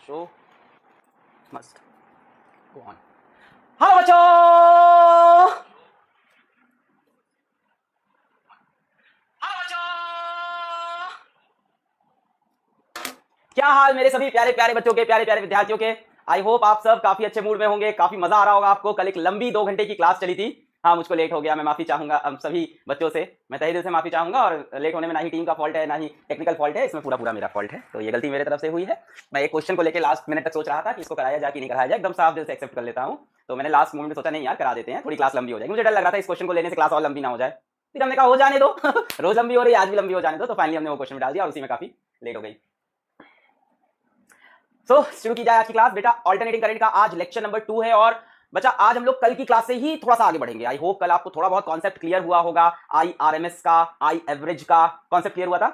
Show must go on. Hello बच्चों, क्या हाल मेरे सभी प्यारे प्यारे बच्चों के, प्यारे प्यारे विद्यार्थियों के। आई होप आप सब काफी अच्छे मूड में होंगे, काफी मजा आ रहा होगा आपको। कल एक लंबी 2 घंटे की क्लास चली थी। हाँ, मुझको लेट हो गया, मैं माफी चाहूंगा अब सभी बच्चों से। मैं तहे दिल से माफी चाहूंगा, और लेट होने में ना ही टीम का फॉल्ट है ना ही टेक्निकल फॉल्ट है, इसमें पूरा पूरा मेरा फॉल्ट है। तो ये गलती मेरे तरफ से हुई है। मैं एक क्वेश्चन को लेकर लास्ट मिनट तक सोच रहा था कि इसको कराया जाए कि नहीं कराया जाए, एकदम साफ दिल से एक्सेप्ट कर लेता हूँ। तो मैंने लास्ट मोमेंट में सोचा नहीं यार करा देते हैं, थोड़ी क्लास लंबी हो जाएगी। मुझे डर लग रहा था इस क्वेश्चन को लेने से क्लास और लंबी ना हो जाए, फिर हमने कहा हो जाने दो रोज लंबी हो रही है, आज भी लंबी हो जाने दो। तो फाइनली हमने वो क्वेश्चन डाल दिया और उसी में काफी लेट हो गई। शुरू की जाए आज की क्लास। बेटा ऑल्टरनेटिंग करंट का आज लेक्चर नंबर 2 है। और बच्चा आज हम लोग कल की क्लास से ही थोड़ा सा आगे बढ़ेंगे। आई होप कल आपको थोड़ा बहुत कॉन्सेप्ट क्लियर हुआ होगा। आई आरएमएस का, आई एवरेज का कॉन्सेप्ट क्लियर हुआ था।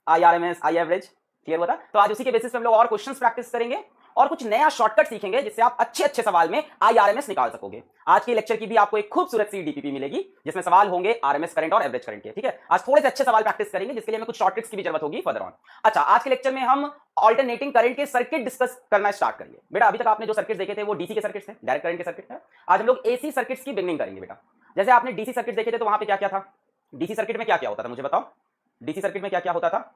आई आरएमएस, आई एवरेज क्लियर हुआ था। तो आज उसी के बेसिस पे हम लोग और क्वेश्चंस प्रैक्टिस करेंगे और कुछ नया शॉर्टकट सीखेंगे जिससे आप अच्छे अच्छे सवाल में आई आरएमएस निकाल सकोगे। आज के लेक्चर की भी आपको एक खूबसूरत सी डीपीपी मिलेगी जिसमें सवाल होंगे आरएमएस करंट और एवरेज करंट के। ठीक है, आज थोड़े से अच्छे सवाल प्रैक्टिस करेंगे जिसके लिए हमें कुछ शॉर्टकट्स की भी जरूरत होगी फर्दर ऑन। अच्छा, आज के लेक्चर में हम ऑल्टरनेटिंग करंट के सर्किट डिस्कस करना स्टार्ट करेंगे। बेटा अभी तक आपने जो सर्किट देखे थे वो डीसी के सर्किट थे, डायरेक्ट करंट के सर्किट थे। आज हम लोग एसी सर्किट्स की बिगनिंग करेंगे। बेटा जैसे आपने डीसी सर्किट देखे थे तो वहां पे क्या क्या था, डीसी सर्किट में क्या क्या होता था, मुझे बताओ। डीसी सर्किट में क्या क्या होता था,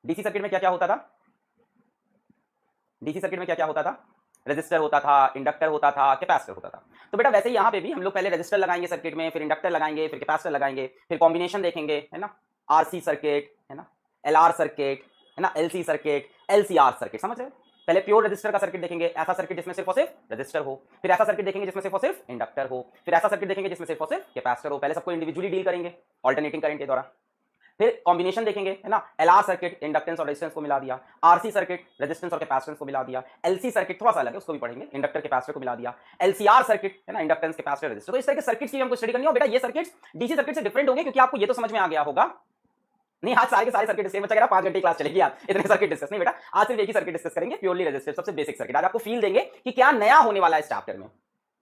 डीसी सर्किट में क्या क्या होता था, डीसी सर्किट में क्या क्या होता था। रेजिस्टर होता था, इंडक्टर होता था, कैपेसिटर होता था। तो बेटा वैसे ही यहाँ पे भी हम लोग पहले रेजिस्टर लगाएंगे सर्किट में, फिर इंडक्टर लगाएंगे, फिर कैपेसिटर लगाएंगे, फिर कॉम्बिनेशन देखेंगे, है ना। आरसी सर्किट, है ना, एलआर सर्किट, है ना, एलसी सर्किट, एलसीआर सर्किट, समझ रहे हो। पहले प्योर रेजिस्टर का सर्किट देखेंगे, ऐसा सर्किट जिसमें सिर्फ और सिर्फ रेजिस्टर हो। फिर ऐसा सर्किट देखेंगे जिसमें सिर्फ और सिर्फ इंडक्टर हो। फिर ऐसा सर्किट देखेंगे जिसमें सिर्फ और सिर्फ कैपेसिटर हो। पहले सबको इंडिविजुअली डील करेंगे ऑल्टरनेटिंग करंट के द्वारा। फिर कॉम्बिनेशन देखेंगे, है ना। एलआर सर्किट इंडक्टेंस और रेजिस्टेंस को मिला दिया, आरसी सर्किट रेजिस्टेंस और कैपेसिटेंस को मिला दिया, एलसी सर्किट थोड़ा सा अलग है उसको भी पढ़ेंगे, इंडक्टर कैपेसिटर को मिला दिया, एलसीआर सर्किट, है ना, इंडक्टेंस कैपेसिटर रेजिस्टर। तो इस तरह के सर्किट्स की हमको स्टडी करनी है। और बेटा ये सर्किट्स डीसी सर्किट से डिफरेंट होंगे क्योंकि आपको ये तो समझ में आ गया होगा। नहीं, आज सारे के सारे सर्किट डिस्कस, बच्चा कह रहा 5 घंटे क्लास चलेगी यार, इतने सर्किट डिस्कस नहीं बेटा। आज सिर्फ एक ही सर्किट डिस्कस करेंगे, प्योरली रेजिस्टिव, सबसे बेसिक सर्किट। आज आपको फील देंगे कि क्या नया होने वाला है इस चैप्टर में।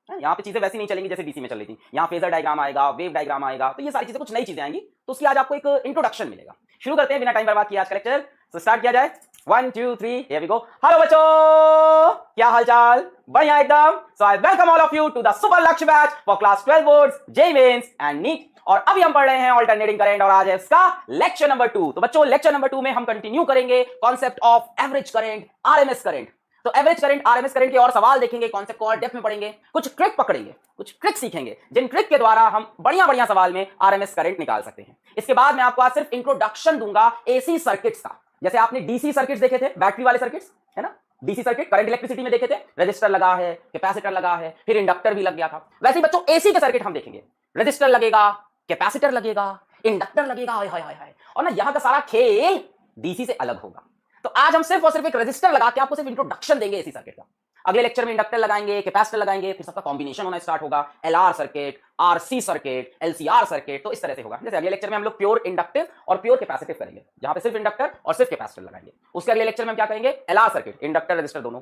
यहाँ पे चीजें वैसी नहीं चलेंगी जैसे डीसी में चल रही थी। यहाँ फेजर डायग्राम आएगा, वेव डायग्राम आएगा, तो ये सारी चीजें कुछ नई चीजें आएंगी। तो उसकी आज आपको एक इंट्रोडक्शन मिलेगा। शुरू करते हैं बिना टाइम बर्बाद किए आज का लेक्चर। तो स्टार्ट किया जाए। 1 2 3 हियर वी गो। हेलो बच्चों, क्या हालचाल, बढ़िया एकदम। So I welcome all of you to the super Lakshya batch for class 12 boards, JEE mains and NEET. और अभी हम पढ़ रहे हैं ऑल्टरनेटिंग करंट और आज है इसका लेक्चर नंबर 2। तो बच्चों लेक्चर नंबर 2 में हम कंटिन्यू करेंगे concept of average current, RMS current. तो एवरेज करंट, आरएमएस करंट के और सवाल देखेंगे, कॉन्सेप्ट को और डेप्थ में पढ़ेंगे, कुछ ट्रिक पकड़ेंगे, कुछ ट्रिक सीखेंगे जिन ट्रिक के द्वारा हम बढ़िया बढ़िया सवाल में आरएमएस करंट निकाल सकते हैं। इसके बाद मैं आपको आज सिर्फ इंट्रोडक्शन दूंगा एसी सर्किट्स का। जैसे आपने डीसी सर्किट्स देखे थे, बैटरी वाले सर्किट्स, है ना, डीसी सर्किट करंट इलेक्ट्रिसिटी में देखे थे, रेजिस्टर लगा है, कैपेसिटर लगा है, फिर इंडक्टर भी लग गया था। वैसे ही बच्चों एसी के सर्किट हम देखेंगे, रेजिस्टर लगेगा, कैपेसिटर लगेगा, इंडक्टर लगेगा, हाय हाय हाय। और ना यहाँ का सारा खेल डीसी से अलग होगा। तो आज हम सिर्फ और सिर्फ एक रेजिस्टर लगा के आपको सिर्फ इंट्रोडक्शन देंगे एसी सर्किट का। अगले लेक्चर में इंडक्टर लगाएंगे, कैपेसिटर लगाएंगे, फिर सबका कॉम्बिनेशन होना स्टार्ट होगा, LR circuit, RC circuit, LCR circuit. तो इस तरह से होगा। जैसे अगले लेक्चर में हम लोग प्योर इंडक्टिव और प्योर कैपेसिटिव करेंगे, जहां पे सिर्फ इंडक्टर और सिर्फ कैपेसिटर लगाएंगे। उसके अगले लेक्चर में हम क्या करेंगे, एलआर सर्किट, इंडक्टर रेजिस्टर दोनों,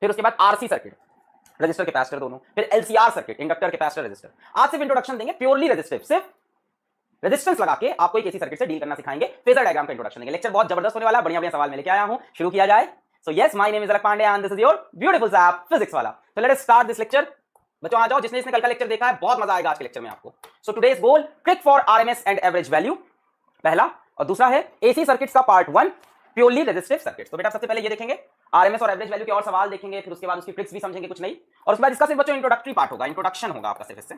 फिर उसके बाद आरसी सर्किट, रजिस्टर कैपेसिटर दोनों, फिर LCR circuit, inductor capacitor resistor. आज सिर्फ इंट्रोडक्शन देंगे प्योरली रेजिस्टिव, सिर्फ रेजिस्टेंस लगा के आपको एक एसी सर्किट से डील करना सिखाएंगे, फेजर डायग्राम का इंट्रोडक्शन देंगे। लेक्चर बहुत जबरदस्त होने वाला है, बढ़िया बढ़िया सवाल मैं लेके आया हूं। शुरू किया जाए। So yes, my name is Alakh Pandey and this is your beautiful सैप फिजिक्स वाला। तो let us start this lecture. बच्चों आ जाओ, जिसने इसने कल का लेक्चर देखा है बहुत मजा आएगा आज के लेक्चर में आपको। So today's goal, trick for RMS and average value, पहला। और दूसरा है एसी सर्किट्स का पार्ट 1, प्योरली रेजिस्टिव सर्किट्स। तो बेटा सबसे पहले ये देखेंगे आरएमएस और एवरेज वैल्यू के और सवाल देखेंगे, फिर उसके बाद उसकी ट्रिक्स भी समझेंगे कुछ नहीं। और उसके बाद इसका सिर्फ बच्चों इंट्रोडक्टरी पार्ट होगा, इंट्रोडक्शन होगा आपका सिर्फ इससे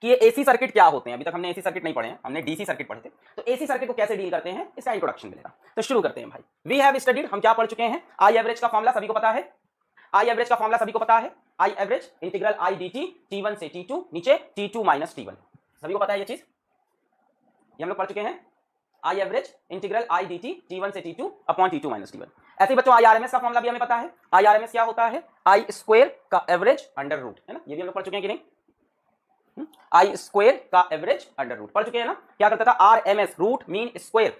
कि ये एसी सर्किट क्या होते हैं। अभी तक हमने एसी सर्किट नहीं पढ़े हैं, हमने डीसी सर्किट पढ़े थे। तो एसी सर्किट को कैसे डील करते हैं इसका इंट्रोडक्शन मिलेगा। तो शुरू करते हैं भाई। वी हैव स्टडीड, हम क्या पढ़ चुके हैं, आई एवरेज का फॉर्मूला सभी को पता है। आई एवरेज का फॉर्मूला सभी को पता है। I average integral I dt t1 से t2, नीचे t2 माइनस t1, सभी को पता है ये चीज, ये हम लोग पढ़ चुके हैं। I average integral I dt t1 से t2 upon t2 minus t1। ऐसे ही बच्चों आई आरएमएस का फॉर्मूला भी हमें पता है। आई आरएमएस क्या होता है, आई स्क्वायर का एवरेज अंडर रूट, है ना, ये भी हम लोग पढ़ चुके हैं कि नहीं। आई स्क्वायर का एवरेज अंडर रूट पढ़ चुके हैं ना। क्या करता था, R M S root mean square,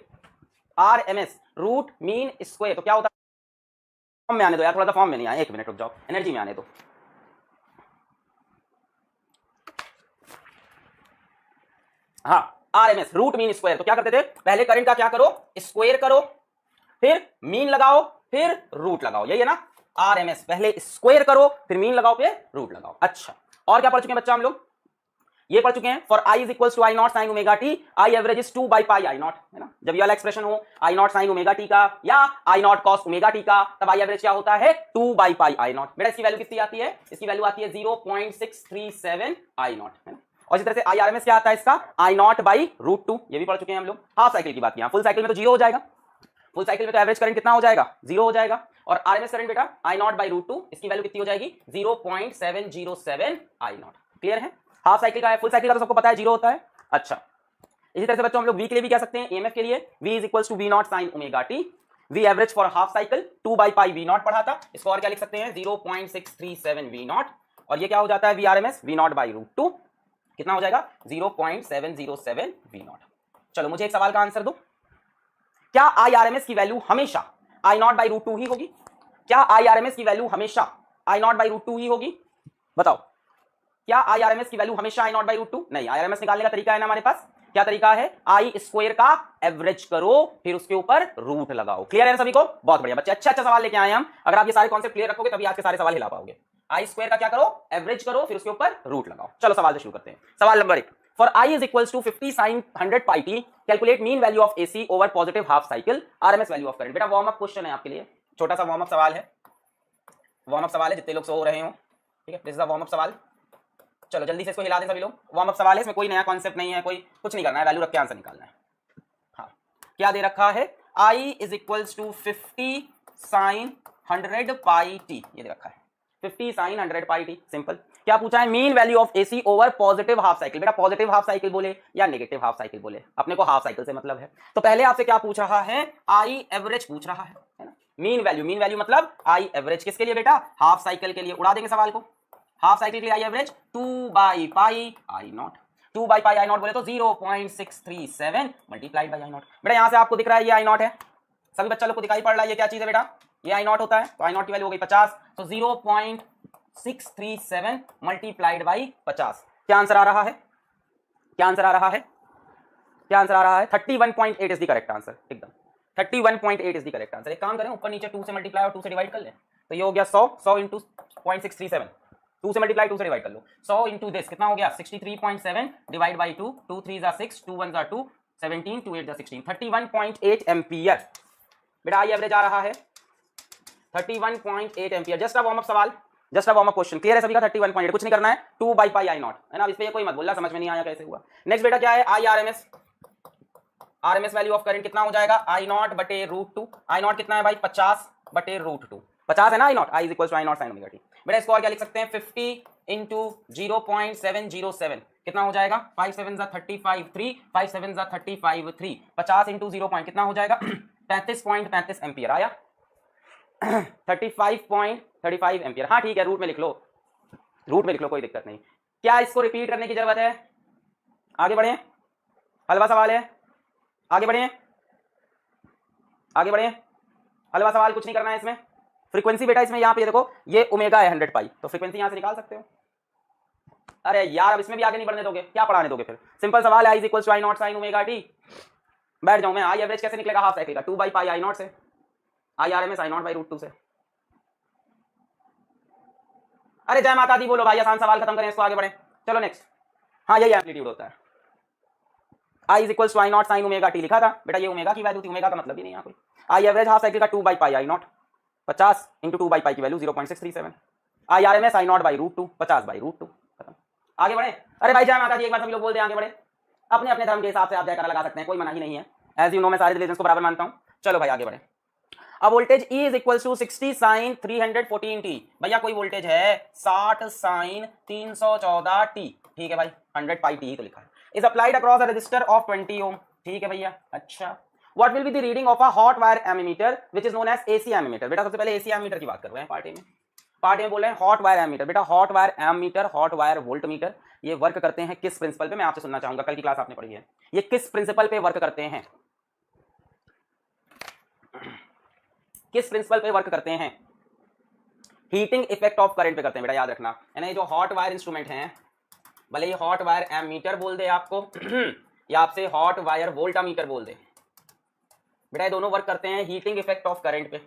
R M S root mean square. तो क्या होता है, फॉर्म में आने दो यार, थोड़ा सा फॉर्म में नहीं आया, एक मिनट रुक जाओ, एनर्जी में आने दो। हाँ, R M S root mean square. तो क्या करते थे, पहले करंट का क्या करो, स्क्वायर करो, फिर मीन लगाओ, फिर रूट लगाओ, यही है ना आरएमएस। पहले स्क्वायर करो फिर मीन लगाओ फिर रूट लगाओ। अच्छा और क्या पढ़ चुके हैं बच्चा हम लोग, ये पढ़ चुके हैं for I is equal to I not sine omega T, I average is 2 by pi I naught, है ना। जब ये वाला एक्सप्रेशन हो I not sine omega T का या I naught cos omega T का, तब आई एवरेज क्या होता है 2 बाई पाई आई नॉट। बेटा इसकी वैल्यू कितनी आती है, इसकी वैल्यू आती है 0.637 आई नॉट, है ना। और इसी तरह से आई आर एम एस क्या आता है इसका आई नॉट बाई रूट 2, ये भी पढ़ चुके हैं हम लोग। हाफ साइकिल की बात की, फुल साइकिल में तो जीरो हो जाएगा, फुल साइकिल में तो एवरेज करंट कितना हो जाएगा, जीरो हो जाएगा। और आरएमएस करंट बेटा आई नॉट बाई रूट 2, इसकी वैल्यू कितनी हो जाएगी 0.707 आई नॉट। क्लियर है, हाफ साइकिल का है, फुल साइकिल का तो सबको पता है जीरो होता है। अच्छा इसी तरह से बच्चों हम लोग वी के लिए भी कह सकते हैं, ईएमएफ के लिए V is equals to V not sine omega T, V average for half cycle 2 by pi V naught पढ़ा था, इसको और क्या लिख सकते हैं 0.637 वी नॉट, और ये क्या हो जाता है V RMS V not by root 2, कितना हो जाएगा 0.707 वी नॉट। चलो मुझे एक सवाल का आंसर दो, क्या आई आरएमएस की वैल्यू हमेशा आई नॉट बाई रूट 2 ही होगी, क्या आई आरएमएस की वैल्यू हमेशा आई नॉट बाई रूट 2 ही होगी, बताओ क्या आई आरएमएस की वैल्यू हमेशा आई नॉट बाई रूट 2? नहीं, आई आरएमएस निकालने का तरीका है ना हमारे पास, क्या तरीका है आई स्क्वायर का एवरेज करो फिर उसके ऊपर रूट लगाओ। क्लियर है ना सभी को, बहुत बढ़िया बच्चे, अच्छा सवाल लेके आए हम। अगर आप ये सारे कॉन्सेप्ट क्लियर रखोगे तभी आज के सारे सवाल हिला पाओगे। आई स्क्वायर का क्या करो एवरेज करो फिर उसके ऊपर रूट लगाओ। चलो सवाल से शुरू करते हैं। सवाल नंबर 1, for I is equals to 50 sin 100 pi t, calculate mean value of AC over positive half cycle, RMS value of current. बेटा वार्म अप क्वेश्चन है आपके लिए, छोटा सा वार्म अप सवाल है, वार्म अप सवाल है, जितने लोग सो रहे हो ठीक है, this is a warm up सवाल। चलो जल्दी से इसको हिला दें सभी लोग, वार्म अप सवाल है, इसमें कोई नया कॉन्सेप्ट नहीं है, कोई कुछ नहीं करना है, वैल्यू रख के आंसर निकालना है। हाँ क्या दे रखा है, I is equals to 50 sin 100 pi t, ये दे रखा है 50 sin 100 pi t, सिंपल। क्या पूछा है mean value of AC over positive half cycle. बेटा पॉजिटिव हाफ साइकिल बोले या नेगेटिव हाफ साइकिल बोले, अपने को हाफ साइकिल से मतलब है। तो पहले आपसे क्या पूछ रहा है, आई एवरेज पूछ रहा है ना, मीन वैल्यू मतलब आई एवरेज किसके लिए बेटा, हाफ साइकिल के लिए। उड़ा देंगे सवाल को, हाफ साइकिल के लिए I average 2 by pi I not, 2 by pi I not बोले तो 0.637 मल्टीप्लाइड बाई आई नॉट। बेटा यहां से आपको दिख रहा है ये आई नॉट है, सभी बच्चा लोग को दिखाई पड़ रहा है ये क्या चीज है बेटा, ये आई नॉट होता है, तो आई नॉट की वैल्यू हो गई 50, तो 0.637 मल्टीप्लाइड बाई 50। क्या आंसर आ रहा है, क्या आंसर आ रहा है, क्या आंसर आ रहा है 31.8 इज द करेक्ट आंसर, एकदम 31.8 इज द करेक्ट आंसर। एक काम करें ऊपर नीचे 2 से मल्टीप्लाई और 2 से डिवाइड कर लें, तो ये हो गया 100 इंटू 0.637, 2 से मल्टीप्लाई 2 से डिवाइड कर लो, 100 इंटू दिस कितना हो गया 63.7 डिवाइड बाई 2, 2 3 जा 6, 2 1 जा 2, 17 2 8 जा 16, 31.8 एम्पियर। बेटा आई एवरेज आ रहा है 31.8 ampere. Just a warm up सवाल, just a warm up question, clear है सभी का 31.8, कुछ नहीं करना है, 2 बाई पाई आई नॉट, है ना। इस पे कोई मत बोलना समझ में नहीं आया कैसे हुआ। नेक्स्ट बेटा क्या है, I RMS, RMS value of current कितना हो जाएगा आई नॉट बटे रूट 2, आई नॉट कितना है भाई 50 बटे रूट 2, 50 है ना I naught, I is equal to I not sine omega t. बेटा इसको और क्या लिख सकते हैं 50 इंटू 0.707 कितना हो जाएगा 5 7 जा 35 3, 5 7 जा 35 3, 50 इंटू 0 पॉइंट कितना हो जाएगा 35.35 एम्पियर आया 35.35 एम्पियर। हाँ ठीक है, रूट में लिख लो, रूट में लिख लो, कोई दिक्कत नहीं। क्या इसको रिपीट करने की जरूरत है, आगे बढ़े, हलवा सवाल है, आगे बढ़े, आगे बढ़े, हलवा सवाल, कुछ नहीं करना है इसमें। फ्रीक्वेंसी बेटा इसमें यहाँ पे देखो ये ओमेगा है 100 पाई, तो फ्रीक्वेंसी यहाँ से निकाल सकते हो। अरे यार अब इसमें भी आगे नहीं बढ़ने दोगे, क्या पढ़ाने दोगे फिर, सिंपल सवाल है, I is equal to I not sine omega t. बैठ जाऊं मैं, आई एवरेज कैसे निकलेगा हाफ साइकिल का 2 बाई पाई आई नॉट से, I RMS I naught by root 2 से। अरे जय माता दी बोलो भाई, आसान सवाल खत्म करें इसको, आगे बढ़े। चलो नेक्स्ट, हाँ यही एम्पलीट्यूड होता है, I is equal to I not sine omega t लिखा था बेटा, ये ओमेगा की वैल्यू थी, ओमेगा का मतलब ही नहीं यहाँ कोई। आई एवरेज हाफ साइकिल का 2 by pi I naught, 50 into 2 by pi की value 0.637, I RMS I naught by root 2, 50 by root 2, खत्म। आगे बढ़े। अरे भाई जय माता दी एक बार सभी लोग बोल दे, आगे बढ़े, अपने अपने धर्म के हिसाब से आप जयकारा लगा सकते हैं, कोई मना ही नहीं है, एज यू नो मैं सारे रिलीजन को बराबर मानता हूँ। चलो भाई आगे बढ़े। अब voltage E is equal to 60 sine 314 t, भैया कोई वोल्टेज है 60 साइन 314 टी, ठीक है भाई 100 पाई टी तो लिखा है, is applied across a resistor of 20 ohm, ठीक है भैया। अच्छा what will be the reading of a hot wire ammeter which is known as AC ammeter. बेटा सबसे पहले एसी एमीमीटर की बात कर रहे हैं पार्टी में बोल रहे हैं हॉट वायर एमीमीटर। बेटा hot wire ammeter, hot wire voltmeter, ये वर्क करते हैं किस प्रिंसिपल पे, मैं आपसे सुनना चाहूंगा, कल की क्लास आपने पढ़ी है, ये किस प्रिंसिपल पे वर्क करते हैं, किस प्रिंसिपल पे वर्क करते हैं, हीटिंग इफेक्ट ऑफ करंट पे करते हैं बेटा, याद रखना है ना। ये जो हॉट वायर इंस्ट्रूमेंट हैं, भले ये हॉट वायर एमीटर बोल दे आपको या आपसे हॉट वायर वोल्टामीटर बोल दे, बेटा ये दोनों वर्क करते हैं हीटिंग इफेक्ट ऑफ करंट पे।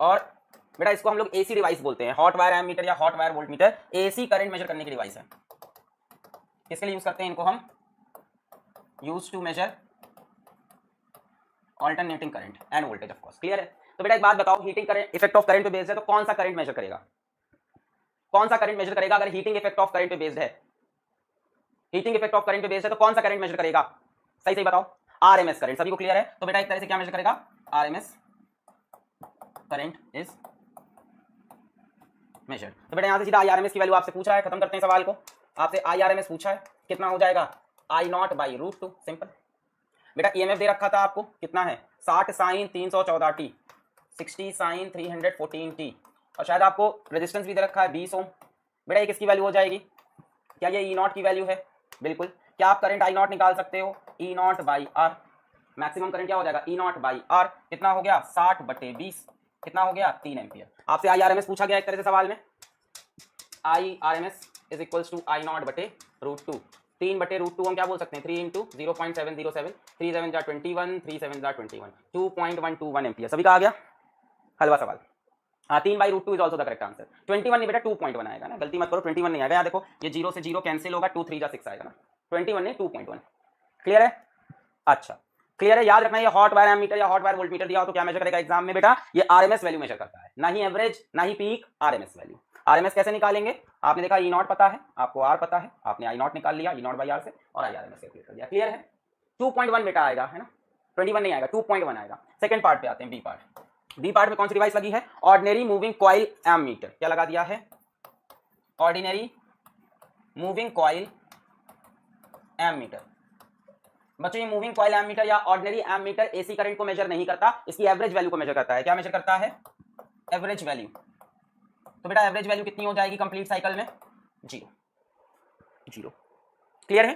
और बेटा इसको हम लोग एसी डिवाइस बोलते हैं, हॉट वायर एमीटर या hot wire voltmeter AC current measure करने की डिवाइस है। किसके लिए यूज करते हैं इनको हम? Use to measure alternating current and voltage of course. Clear है? तो बेटा एक बात बताओ, heating current effect of current पे बेस्ड है, तो कौन सा करंट मेजर करेगा? कौन सा करंट मेजर करेगा? अगर हीटिंग इफेक्ट ऑफ करंट पे बेस्ड है, हीटिंग इफेक्ट ऑफ करंट पे बेस्ड है, तो कौन सा करंट मेजर करेगा? सही सही बताओ। RMS current. सभी को क्लियर है? तो बेटा एक तरह से क्या मेजर करेगा? RMS current is measure. तो बेटा यहां से सीधा आईआरएमएस की वैल्यू आपसे पूछा है, खत्म करते हैं सवाल को। आपसे आईआरएमएस पूछा है, कितना हो जाएगा? I naught by root two. Simple. बेटा ईएमएफ दे रखा था आपको, कितना है? 60 साइन 314 टी, 60 साइन 314 टी, और शायद आपको रेजिस्टेंस भी दे रखा है 20 ओम। बेटा ये किसकी वैल्यू हो जाएगी? क्या ये ई नॉट की वैल्यू है? बिल्कुल। क्या आप करंट आई नॉट निकाल सकते हो? E naught by R. Maximum current क्या हो जाएगा? E naught by R. कितना हो गया? 60/20। कितना हो गया? 3 एम्पियर। आपसे आई आर एम एस पूछा गया एक तरह से सवाल में। I R M S is equals to I not बटे रूट टू। 3/√2 हम क्या बोल सकते हैं? 3 इंटू 0.707, 3 7 जा 21, 3 7 जा 21, 2.121 एम्पियर। सभी का आ गया? हलवा सवाल। हाँ, 3/√2 is also the correct answer. 21 नहीं बेटा, 2.1 आएगा ना, गलती मत करो, 21 नहीं आएगा। यहाँ देखो ये 0 से 0 कैंसिल होगा, 2 3 जा 6 आएगा ना, 21 नहीं 2.1। क्लियर है? अच्छा क्लियर है? याद रखना, ये हॉट वायर एमीटर या हॉट वायर वोल्टमीटर दिया हो तो क्या मेजर करेगा एग्जाम में बेटा? ये आरएमएस वैल्यू मेजर करता है, ना ही एवरेज ना ही पीक, आरएमएस वैल्यू। आरएमएस कैसे निकालेंगे? आपने देखा ई नॉट पता है, आपको आर पता है, आपने आई नॉट निकाल लिया ई नॉट बाई आर से, और आई आरएमएस कैलकुलेट कर दिया। क्लियर है? 2.1 बेटा आएगा, है ना, 21 नहीं आएगा, 2.1 आएगा। सेकंड पार्ट पे आते हैं, बी पार्ट। बी पार्ट में कौन सी डिवाइस लगी है? Ordinary moving coil ammeter. क्या लगा दिया है? Ordinary moving coil ammeter. बच्चों ये मूविंग कॉइल एमीटर या ऑर्डिनरी एमीटर एसी करंट को मेजर नहीं करता, इसकी एवरेज वैल्यू को मेजर करता है। क्या मेजर करता है? Average value. तो बेटा एवरेज वैल्यू कितनी हो जाएगी कंप्लीट साइकिल में? 0। क्लियर है?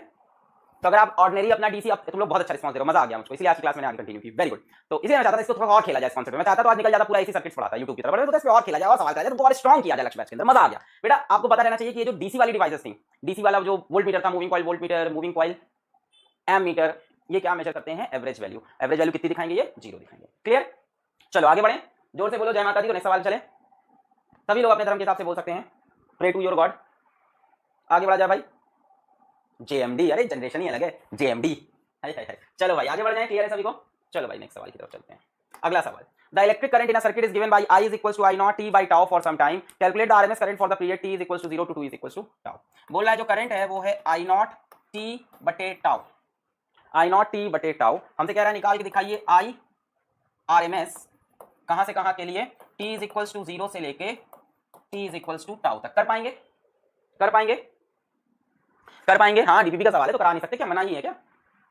तो अगर आप ऑर्डिनरी अपना डीसी, अब तुम लोग बहुत अच्छा रिस्पांस दे रहे हो, मजा आ गया मुझको, इसलिए आज की क्लास मैंने आगे कंटिन्यू की। Very good. तो इसलिए मैं चाहता था इसको थोड़ा और खेला जाए इस कॉन्सेप्ट में। मैं चाहता तो आज निकल जाता पूरा इसी सर्किट्स पढ़ाता यूट्यूब की तरफ, बट तो इस पे और खेला जाए और सवाल करा जाए, तो और स्ट्रॉन्ग किया जाए लक्ष्य बैच के अंदर। मजा आ गया। बेटा आपको पता रहना चाहिए कि ये जो डीसी वाली डिवाइसेस थी, डीसी वाला जो वोल्ट मीटर था, moving coil voltmeter, moving coil ammeter, ये क्या मेजर करते हैं? Average value. एवरेज वैल्यू कितनी दिखाएंगे? ये 0 दिखाएंगे। क्लियर? चलो आगे बढ़े, जोर से बोलो जय माता दी। तो नेक्स्ट सवाल चले, सभी लोग अपने धर्म के हिसाब से बोल सकते हैं, प्रे टू योर गॉड। आगे बढ़ा जाए भाई। जेएमडी, अरे जनरेशन ही अलग है, जेएमडी। चलो भाई आगे बढ़ जाए। क्लियर है सभी को? चलो भाई नेक्स्ट सवाल की तरफ चलते हैं। अगला सवाल, the electric current in a circuit is given by I is equals to I not T by tau for some time, calculate the RMS current for the period T is equals to 0 to 2 is equals to tau. बोल रहा है जो current है वो है I not T बटे tau, I not T बटे tau. हमसे कह रहा है निकाल के दिखाइए I आरएमएस कहां से कहां के लिए? T इज इक्वल्स टू 0 से लेके T is equals to tau तक। कर पाएंगे? कर पाएंगे? कर पाएंगे? हाँ, डीपीपी का सवाल है तो करा नहीं सकते क्या? मना ही है क्या?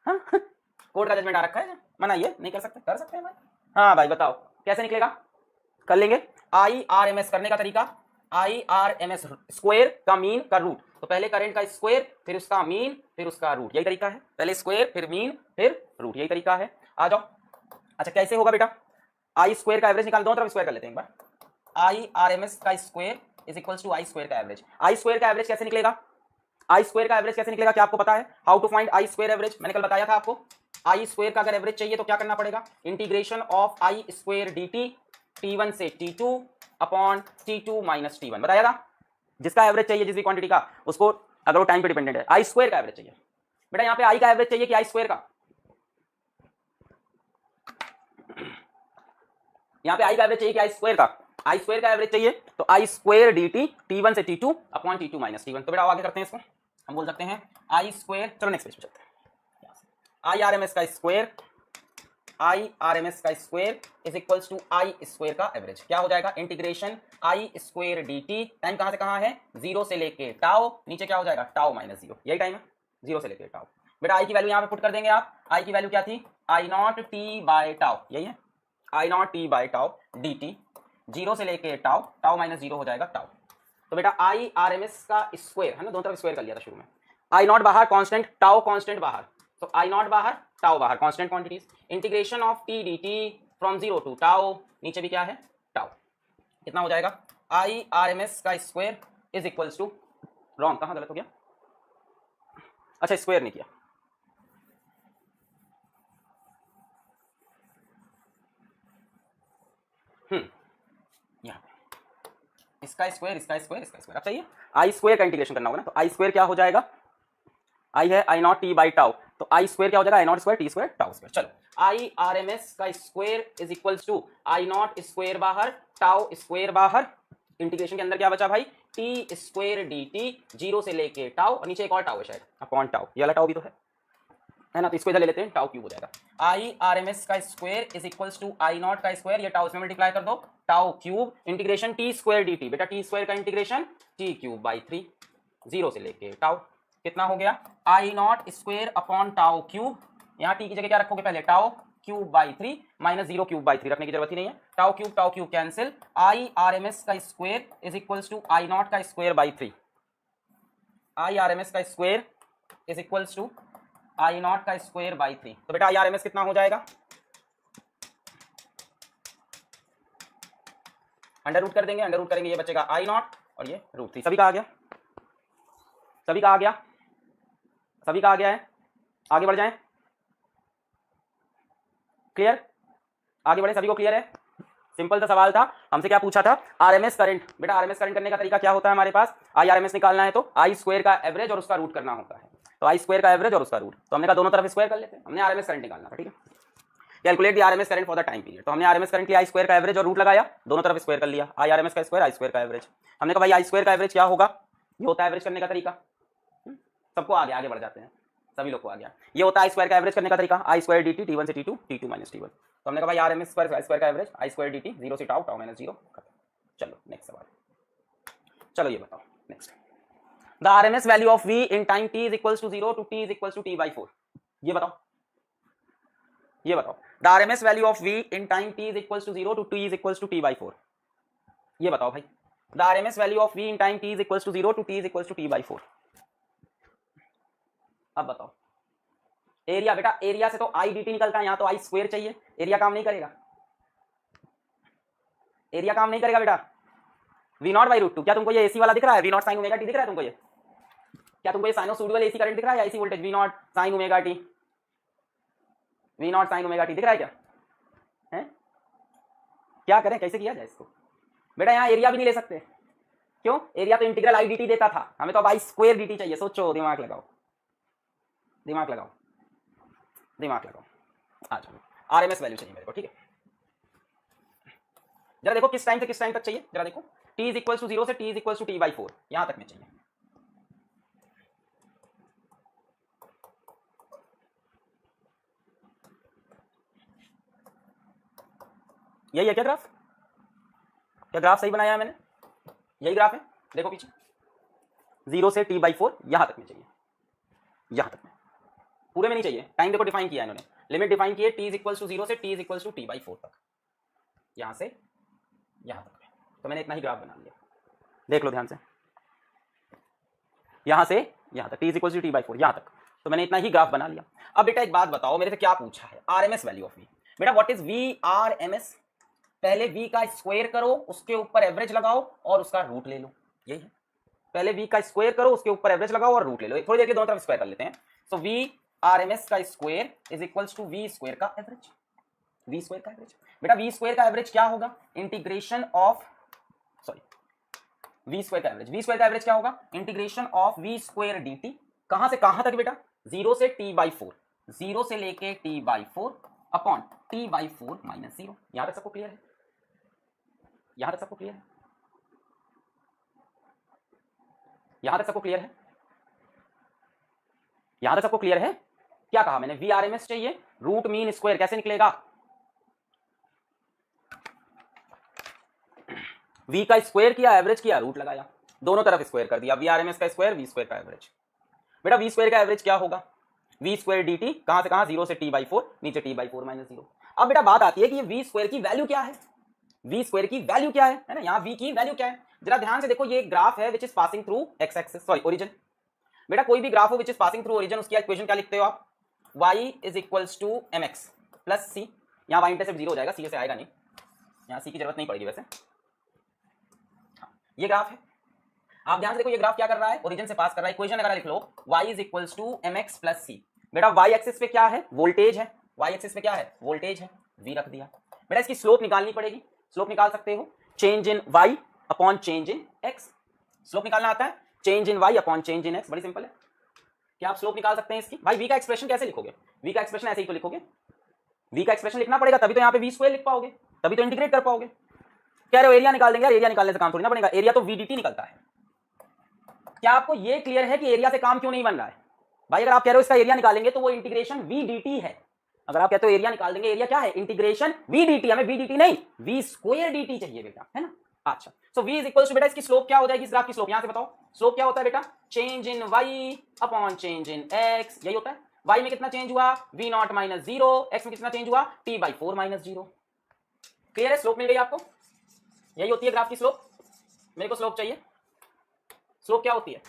हाँ कोर्ट का जजमेंट आ रखा है, मना ही है, नहीं कर सकते? कर सकते हैं भाई। हाँ भाई बताओ कैसे निकलेगा? कर लेंगे। आई आर एम एस करने का तरीका, I R M S square का मीन का रूट। तो पहले करंट का स्क्वायर, फिर उसका मीन, फिर उसका रूट, यही तरीका है। पहले स्क्वायर फिर मीन फिर रूट, यही तरीका है। आ जाओ। अच्छा कैसे होगा बेटा? आई स्क्वायर का एवरेज निकाल, दो तरफ स्क्वायर कर लेते हैं एक बार। आई आर एम एस का square is equals to I square का एवरेज। आई स्क्वायर का एवरेज कैसे निकलेगा? आई स्क्वायर का एवरेज कैसे निकलेगा क्या आपको पता है? How to find I square average, मैंने कल बताया था आपको। आई स्क्वायर का अगर एवरेज चाहिए तो क्या करना पड़ेगा? Integration of I square D T, T1 से T2 upon T2 minus T1, बताया था। जिसका एवरेज चाहिए जिस भी क्वांटिटी का, उसको अगर वो टाइम पे डिपेंडेंट है, आई स्क्वायर का एवरेज चाहिए। बेटा यहाँ पे आई का एवरेज चाहिए कि आई स्क्वायर का? यहाँ पे आई का एवरेज चाहिए कि आई स्क्वायर का? आई स्क्वायर का एवरेज चाहिए, तो I square D T T1 से T2 upon T2 minus T1। तो बेटा आगे करते हैं इसको, हम बोल सकते हैं आई स्क्वायर, चलो नेक्स्ट पेज पे चलते हैं। आई आर एम एस का square, I R M S का square is equals to I square का एवरेज। क्या हो जाएगा? Integration I square D t, time कहां से कहां है? 0 से लेके टाउ, नीचे क्या हो जाएगा? टाउ माइनस 0, यही टाइम है, 0 से लेके टाउ। बेटा आई की वैल्यू यहां पे पुट कर देंगे आप। आई की वैल्यू क्या थी? I naught t by tau, यही है, I naught t by tau d t, 0 से लेके टाउ, टाउ माइनस 0 हो जाएगा टाउ। तो बेटा आई आर एम एस का स्क्वायर है ना, दोनों तरफ स्क्वायर कर लिया था शुरू में। आई नॉट बाहर कांस्टेंट, टाउ कांस्टेंट बाहर, तो आई नॉट बाहर टाउ बाहर, constant quantities. Integration of T D T from 0 to tau, नीचे भी क्या है? टाउ। कितना हो जाएगा? आई आर एम एस का square is equals to, wrong, कहां गलत हो गया? अच्छा स्क्वायर नहीं किया, इसका स्क्वायर, इसका स्क्वायर, इसका स्क्वायर। अब चाहिए आई स्क्वायर का इंटीग्रेशन करना होगा ना, तो आई स्क्वायर क्या हो जाएगा, आई है I naught t by tau, तो आई स्क्वायर क्या हो जाएगा, I not square t square tau square. चलो आई आर एम एस का square is equals to I not square बाहर, टाउ स्क्वायर बाहर, इंटीग्रेशन के अंदर क्या बचा भाई, t square D T, zero से लेके टाउ, और नीचे एक और टाउ है शायद अपॉन टाउ, ये वाला टाउ भी तो है ना, तो इसको इधर ले लेते हैं, टाउ क्यूब हो जाएगा। आई आर एम एस का square is equals to I naught का स्क्वायर, ये टाउ इसमें मल्टीप्लाई कर दो, tau cube integration t square D t, बेटा टी स्क्वायर का integration t cube by 3, zero से लेके टाउ, कितना हो गया, I not square upon tau cube, यहाँ टी की जगह क्या रखोगे पहले, tau cube by 3 minus 0 cube by 3 रखने की जरूरत ही नहीं है, tau cube cancel, I R M S का square is equals to I naught का square by 3, I R M S का square is equals to I naught का स्क्वायर बाई 3, तो बेटा आई आर एम एस कितना हो जाएगा, under root कर देंगे, अंडर रूट करेंगे, ये बचेगा आई नॉट और ये रूट 3, सभी का आ गया, सभी का आ गया, सभी का आ गया है, आगे बढ़ जाएं, क्लियर, आगे बढ़े, सभी को क्लियर है, सिंपल सा सवाल था, हमसे क्या पूछा था, आरएमएस करंट, बेटा आरएमएस करंट करने का तरीका क्या होता है हमारे पास, आई आरएमएस निकालना है तो आई स्क्वायर का एवरेज और उसका रूट करना होता है, तो आई स्क्वायर का एवरेज और उसका रूट, तो हमने कहा दोनों तरफ स्क्वायर कर लेते हैं, हमने आरएमएस करंट निकालना था, ठीक है, calculate the RMS current for the time period, तो हमने आरएमएस करंट के आई स्क्वायर का एवरेज और रूट लगाया, दोनों तरफ स्क्वायर कर लिया, आई आरएमएस का स्क्वायर, आई स्क्वायर का एवरेज, हमने कहा भाई आई स्क्वायर का एवरेज क्या होगा, ये होता है एवरेज करने का तरीका, सबको आगे बढ़ जाते हैं, सभी लोग को आ गया, ये होता है आई स्क्वायर का एवरेज करने का तरीका, आई स्क्वायर डी टी, T1 से T2, T2 माइनस T1, तो हमने कहा भाई आरएमएस स्क्वायर, आई स्क्वायर का average, I square D T, zero से टाउ, टाउ माइनस जीरो, चलो नेक्स्ट सवाल, चलो ये बताओ next, the RMS value of v in time t is equals to 0 to t is equals to t by 4, ये बताओ, ये बताओ, the RMS value of v in time t is equals to 0 to t is equals to t by 4, ये बताओ भाई, the RMS value of v in time t is equals to 0 to t is equals to t by 4, अब बताओ, area, बेटा area से तो I D T निकलता है, यहां तो आई स्क्वायर चाहिए, एरिया काम नहीं करेगा, एरिया काम नहीं करेगा बेटा, V not by root two, क्या तुमको ये एसी वाला दिख रहा है, V not sine omega T दिख रहा है तुमको, ये क्या तुमको ये साइनोसॉइडल एसी करंट दिख रहा है या AC voltage, V not sine omega T, V not sine omega T दिख रहा है क्या है, क्या करें, कैसे किया जाए इसको, बेटा यहाँ एरिया भी नहीं ले सकते, क्यों, एरिया तो इंटीग्रल आई डी टी देता था, हमें तो अब आई स्क्वायर डी टी चाहिए, सोचो, दिमाग लगाओ, दिमाग लगाओ, दिमाग लगाओ, आ जाओ, आरएमएस वैल्यू चाहिए मेरे को, ठीक है, जरा देखो किस टाइम से किस टाइम तक चाहिए, जरा देखो, t इज इक्वल टू 0 से t is equal to t by 4, यहां तक में चाहिए, यही है क्या ग्राफ, क्या ग्राफ सही बनाया है मैंने, यही ग्राफ है, देखो पीछे, 0 से t बाई 4 यहां तक में चाहिए, यहां तक में, पूरे में नहीं चाहिए, टाइम देखो डिफाइन किया है इन्होंने, लिमिट डिफाइन की है, t इज इक्वल टू 0 से t is equal to t by 4 तक, यहां से यहां तक में, तो मैंने इतना ही ग्राफ बना लिया, देख लो ध्यान से, यहां से यहां तक, t is equal to t by 4 यहां तक, तो मैंने इतना ही ग्राफ बना लिया। अब बेटा एक बात बताओ, मेरे से क्या पूछा है, आरएमएस वैल्यू ऑफ v, बेटा what is V R M S, पहले v का स्क्वायर करो, उसके ऊपर एवरेज लगाओ और उसका रूट ले लो, यही है, पहले v का स्क्वायर करो, उसके ऊपर एवरेज लगाओ और रूट ले लो, थोड़ी देर के दोनों तरफ स्क्वायर कर लेते हैं, so V R M S का square is equals to V square का एवरेज, वी स्क्वायर का एवरेज, बेटा वी स्क्वायर का एवरेज क्या होगा, integration of, sorry V square का एवरेज, वी स्क्वायर का एवरेज क्या होगा, integration of V square D t, कहां से कहां तक बेटा, 0 से t बाई 4, 0 से लेके t by 4 upon t by 4 minus 0, यहां तक सबको क्लियर है, यहां तक सबको क्लियर है, यहां तक सबको क्लियर है, यहां तक सबको क्लियर है, क्या कहा मैंने, वी आर एम एस चाहिए, रूट मीन स्क्वायर कैसे निकलेगा, v का स्क्वायर किया, एवरेज किया, रूट लगाया, दोनों तरफ स्क्वायर कर दिया, वी आर एम एस का स्क्वायर, वी स्क्वायर का एवरेज, बेटा वी स्क्वायर का एवरेज क्या होगा, वी स्क्वायर डी टी, कहां से कहां, 0 से t बाई 4, नीचे t बाई 4 माइनस 0, अब बेटा बात आती है कि ये वी स्क्वायर की वैल्यू क्या है, वी स्क्वायर की वैल्यू क्या है ना, यहाँ v की वैल्यू क्या है, जरा ध्यान से देखो, ये ग्राफ है which is passing through X axis, sorry origin, बेटा कोई भी ग्राफ हो which is passing through origin, उसकी इक्वेशन क्या लिखते हो आप, y is equals to mx plus c, यहाँ y इंटरसेप्ट 0 हो जाएगा, c से आएगा नहीं, यहाँ c की जरूरत नहीं पड़ेगी वैसे, ये ग्राफ है, आप ध्यान से देखो, ये ग्राफ क्या कर रहा है, ओरिजिन से पास कर रहा है, इक्वेशन अगर लिख लो, y is equals to mx plus c, बेटा y एक्सिस पे क्या है, वोल्टेज है, y एक्सिस पे क्या है, वोल्टेज है, v रख दिया, बेटा इसकी स्लोप निकालनी पड़ेगी, स्लोप निकाल सकते हो, change in y upon change in X. Slope निकालना आता है, change in Y upon change in X, बड़ी सिंपल है। क्या आप स्लोप निकाल सकते हैं इसकी? भाई वी का एक्सप्रेशन कैसे लिखोगे? वी का एक्सप्रेशन ऐसे ही तो लिखोगे, वी का एक्सप्रेशन लिखना पड़ेगा, तभी तो यहाँ पे वी स्क्वायर लिख पाओगे, तभी तो इंटीग्रेट कर पाओगे। कह रहे हो एरिया निकाल देंगे, यार एरिया निकालने से काम थोड़ी ना बनेगा, एरिया तो वीडीटी निकलता है। क्या आपको ये क्लियर है कि एरिया से काम क्यों नहीं बन रहा है? भाई अगर आप कह रहे हो इसका एरिया निकालेंगे तो वो इंटीग्रेशन वीडीटी है। अगर आप कहते हो एरिया निकाल देंगे, एरिया क्या है? इंटीग्रेशन वीडीटी, हमें वीडीटी नहीं वी स्क्वायर डीटी चाहिए बेटा, है ना। अच्छा, सो v इज इक्वल टू बेटा इसकी स्लोप क्या हो जाएगी? इस ग्राफ की स्लोप यहां से बताओ, स्लोप क्या होता है बेटा? Change in y upon change in x, यही होता है। y में कितना चेंज हुआ? v naught minus zero, x में कितना चेंज हुआ? t by 4 minus zero. Clear है? स्लोप मिल गई आपको, यही होती है ग्राफ की स्लोप। मेरे को स्लोप चाहिए, स्लोप क्या होती है?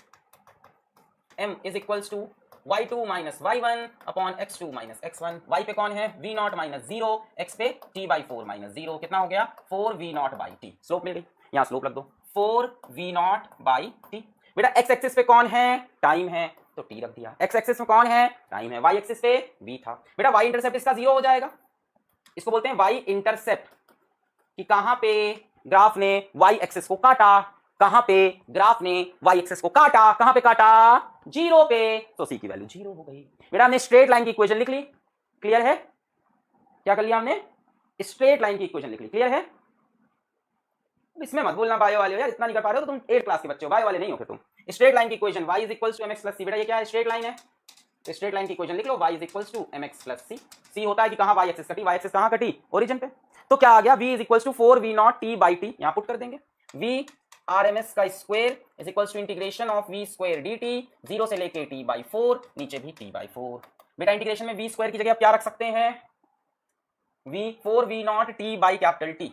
m is equal to y2 minus y1 upon x2 minus x1। y पे कौन है? v naught minus zero, x पे t बाई 4 माइनस जीरो, कितना हो गया? 4v naught by t। Slope मिल गई, यहां स्लोप रख दो 4v नॉट बाई t। बेटा x एक्सिस पे कौन है? टाइम है, तो t रख दिया। x एक्सिस में कौन है? टाइम है। y एक्सिस पे v था। बेटा y इंटरसेप्ट इसका 0 हो जाएगा, इसको बोलते हैं y इंटरसेप्ट, कि कहां पे ग्राफ ने y एक्सिस को काटा, कहां पे ग्राफ ने y एक्सिस को काटा, कहां पे काटा? 0 पे, तो c की वैल्यू 0 हो गई। बेटा हमने स्ट्रेट लाइन की इक्वेशन लिख ली, क्लियर है? क्या कर लिया हमने? स्ट्रेट लाइन की इक्वेशन लिख ली, क्लियर है? इसमें मत बोलना बायो वाले हो यार, इतना नहीं कर पा रहे हो तो तुम 8 क्लास के बच्चे हो, बायो वाले नहीं हो फिर तुम। स्ट्रेट लाइन की equation y is equals to mx plus c। बेटा ये क्या है? स्ट्रेट लाइन है, स्ट्रेट लाइन की इक्वेशन लिख लो, y is equals to mx plus c। c होता है कि कहां y एक्सिस कटी, y एक्सिस कहां कटी? ओरिजिन पे। तो क्या आ गया? v is equals to 4v not t by t, यहां पुट कर देंगे। v RMS का square is equals to integration of v square dt, 0 से लेके t बाई 4, नीचे भी t बाई 4। बेटा इंटीग्रेशन में v स्क्वायर की जगह आप क्या रख सकते हैं? v 4v not t by capital t,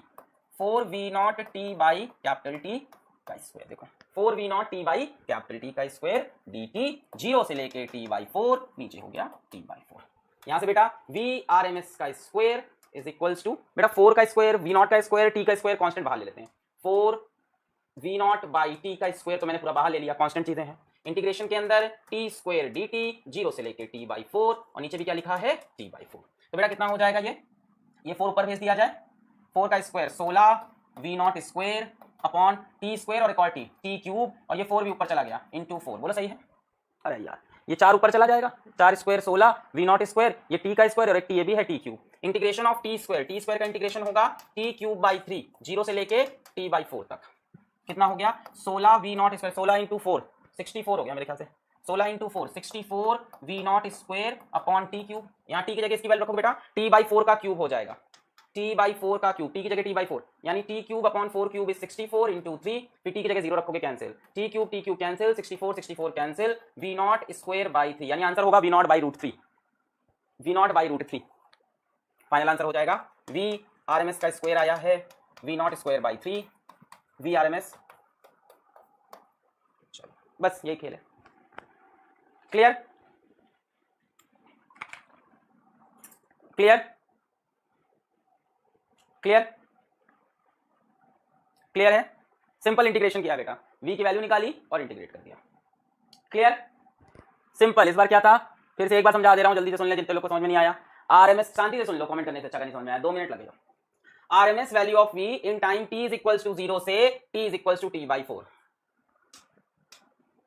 4v not t by capital t का स्क्वायर। देखो 4v not t by capital t का स्क्वायर dt, 0 से लेके t बाई 4, नीचे हो गया t बाई 4। यहां से बेटा v RMS का स्क्वायर इज इक्वल्स टू, बेटा 4 का स्क्वायर, v नॉट का स्क्वायर, t का स्क्वायर कांस्टेंट बाहर ले लेते हैं। 4v नॉट बाई t का स्क्वायर तो मैंने पूरा बाहर ले लिया, कांस्टेंट चीजें हैं। इंटीग्रेशन के अंदर t स्क्वायर dt, 0 से लेके t बाई 4, और नीचे भी क्या लिखा है? t by 4। तो बेटा कितना हो जाएगा ये 4 ऊपर भेज दिया जाए, 4 का square 16 v not square upon t square और एक और t क्यूब, और ये 4 भी ऊपर चला गया इंटू 4। बोलो सही है? अरे यार ये 4 ऊपर चला जाएगा, 4 स्क्वायर 16 v नॉट स्क्वायर, ये t का स्क्वायर और एक t ये भी है t cube. Integration of t square का इंटीग्रेशन होगा t क्यूब बाई 3, 0 से लेके t बाई 4 तक। कितना हो गया? 16 v नॉट स्क्वायर, 16 इंटू 4 64 हो गया मेरे ख्याल से, 16 into 4 64 v not square upon t cube. यहाँ t की जगह इसकी वैल्यू रखो बेटा, t बाई 4 का क्यूब हो जाएगा, t बाई 4 का क्यूब, t की जगह t बाई 4, यानी t cube upon 4 cube is 64 into 3, फिर t की जगह 0 रखोगे cancel, t cube cancel, 64 cancel, v not square by 3, यानी आंसर होगा v not by root 3, v not by root 3 final answer हो जाएगा। v RMS का स्क्वायर आया है v not square by 3, v RMS। चलो बस यही खेल है, क्लियर? क्लियर? क्लियर? क्लियर है? सिंपल इंटीग्रेशन किया बेटा, v की वैल्यू निकाली और इंटीग्रेट कर दिया। क्लियर? सिंपल। इस बार क्या था? फिर से एक बार समझा दे रहा हूं, जल्दी से सुन ले जितने लोग को समझ में नहीं आया। RMS शांति से सुन लो, कमेंट करने से अच्छा नहीं समझ में आया, 2 मिनट लगेगा। RMS value of v in time t is equals to 0 से t is equals to t by 4।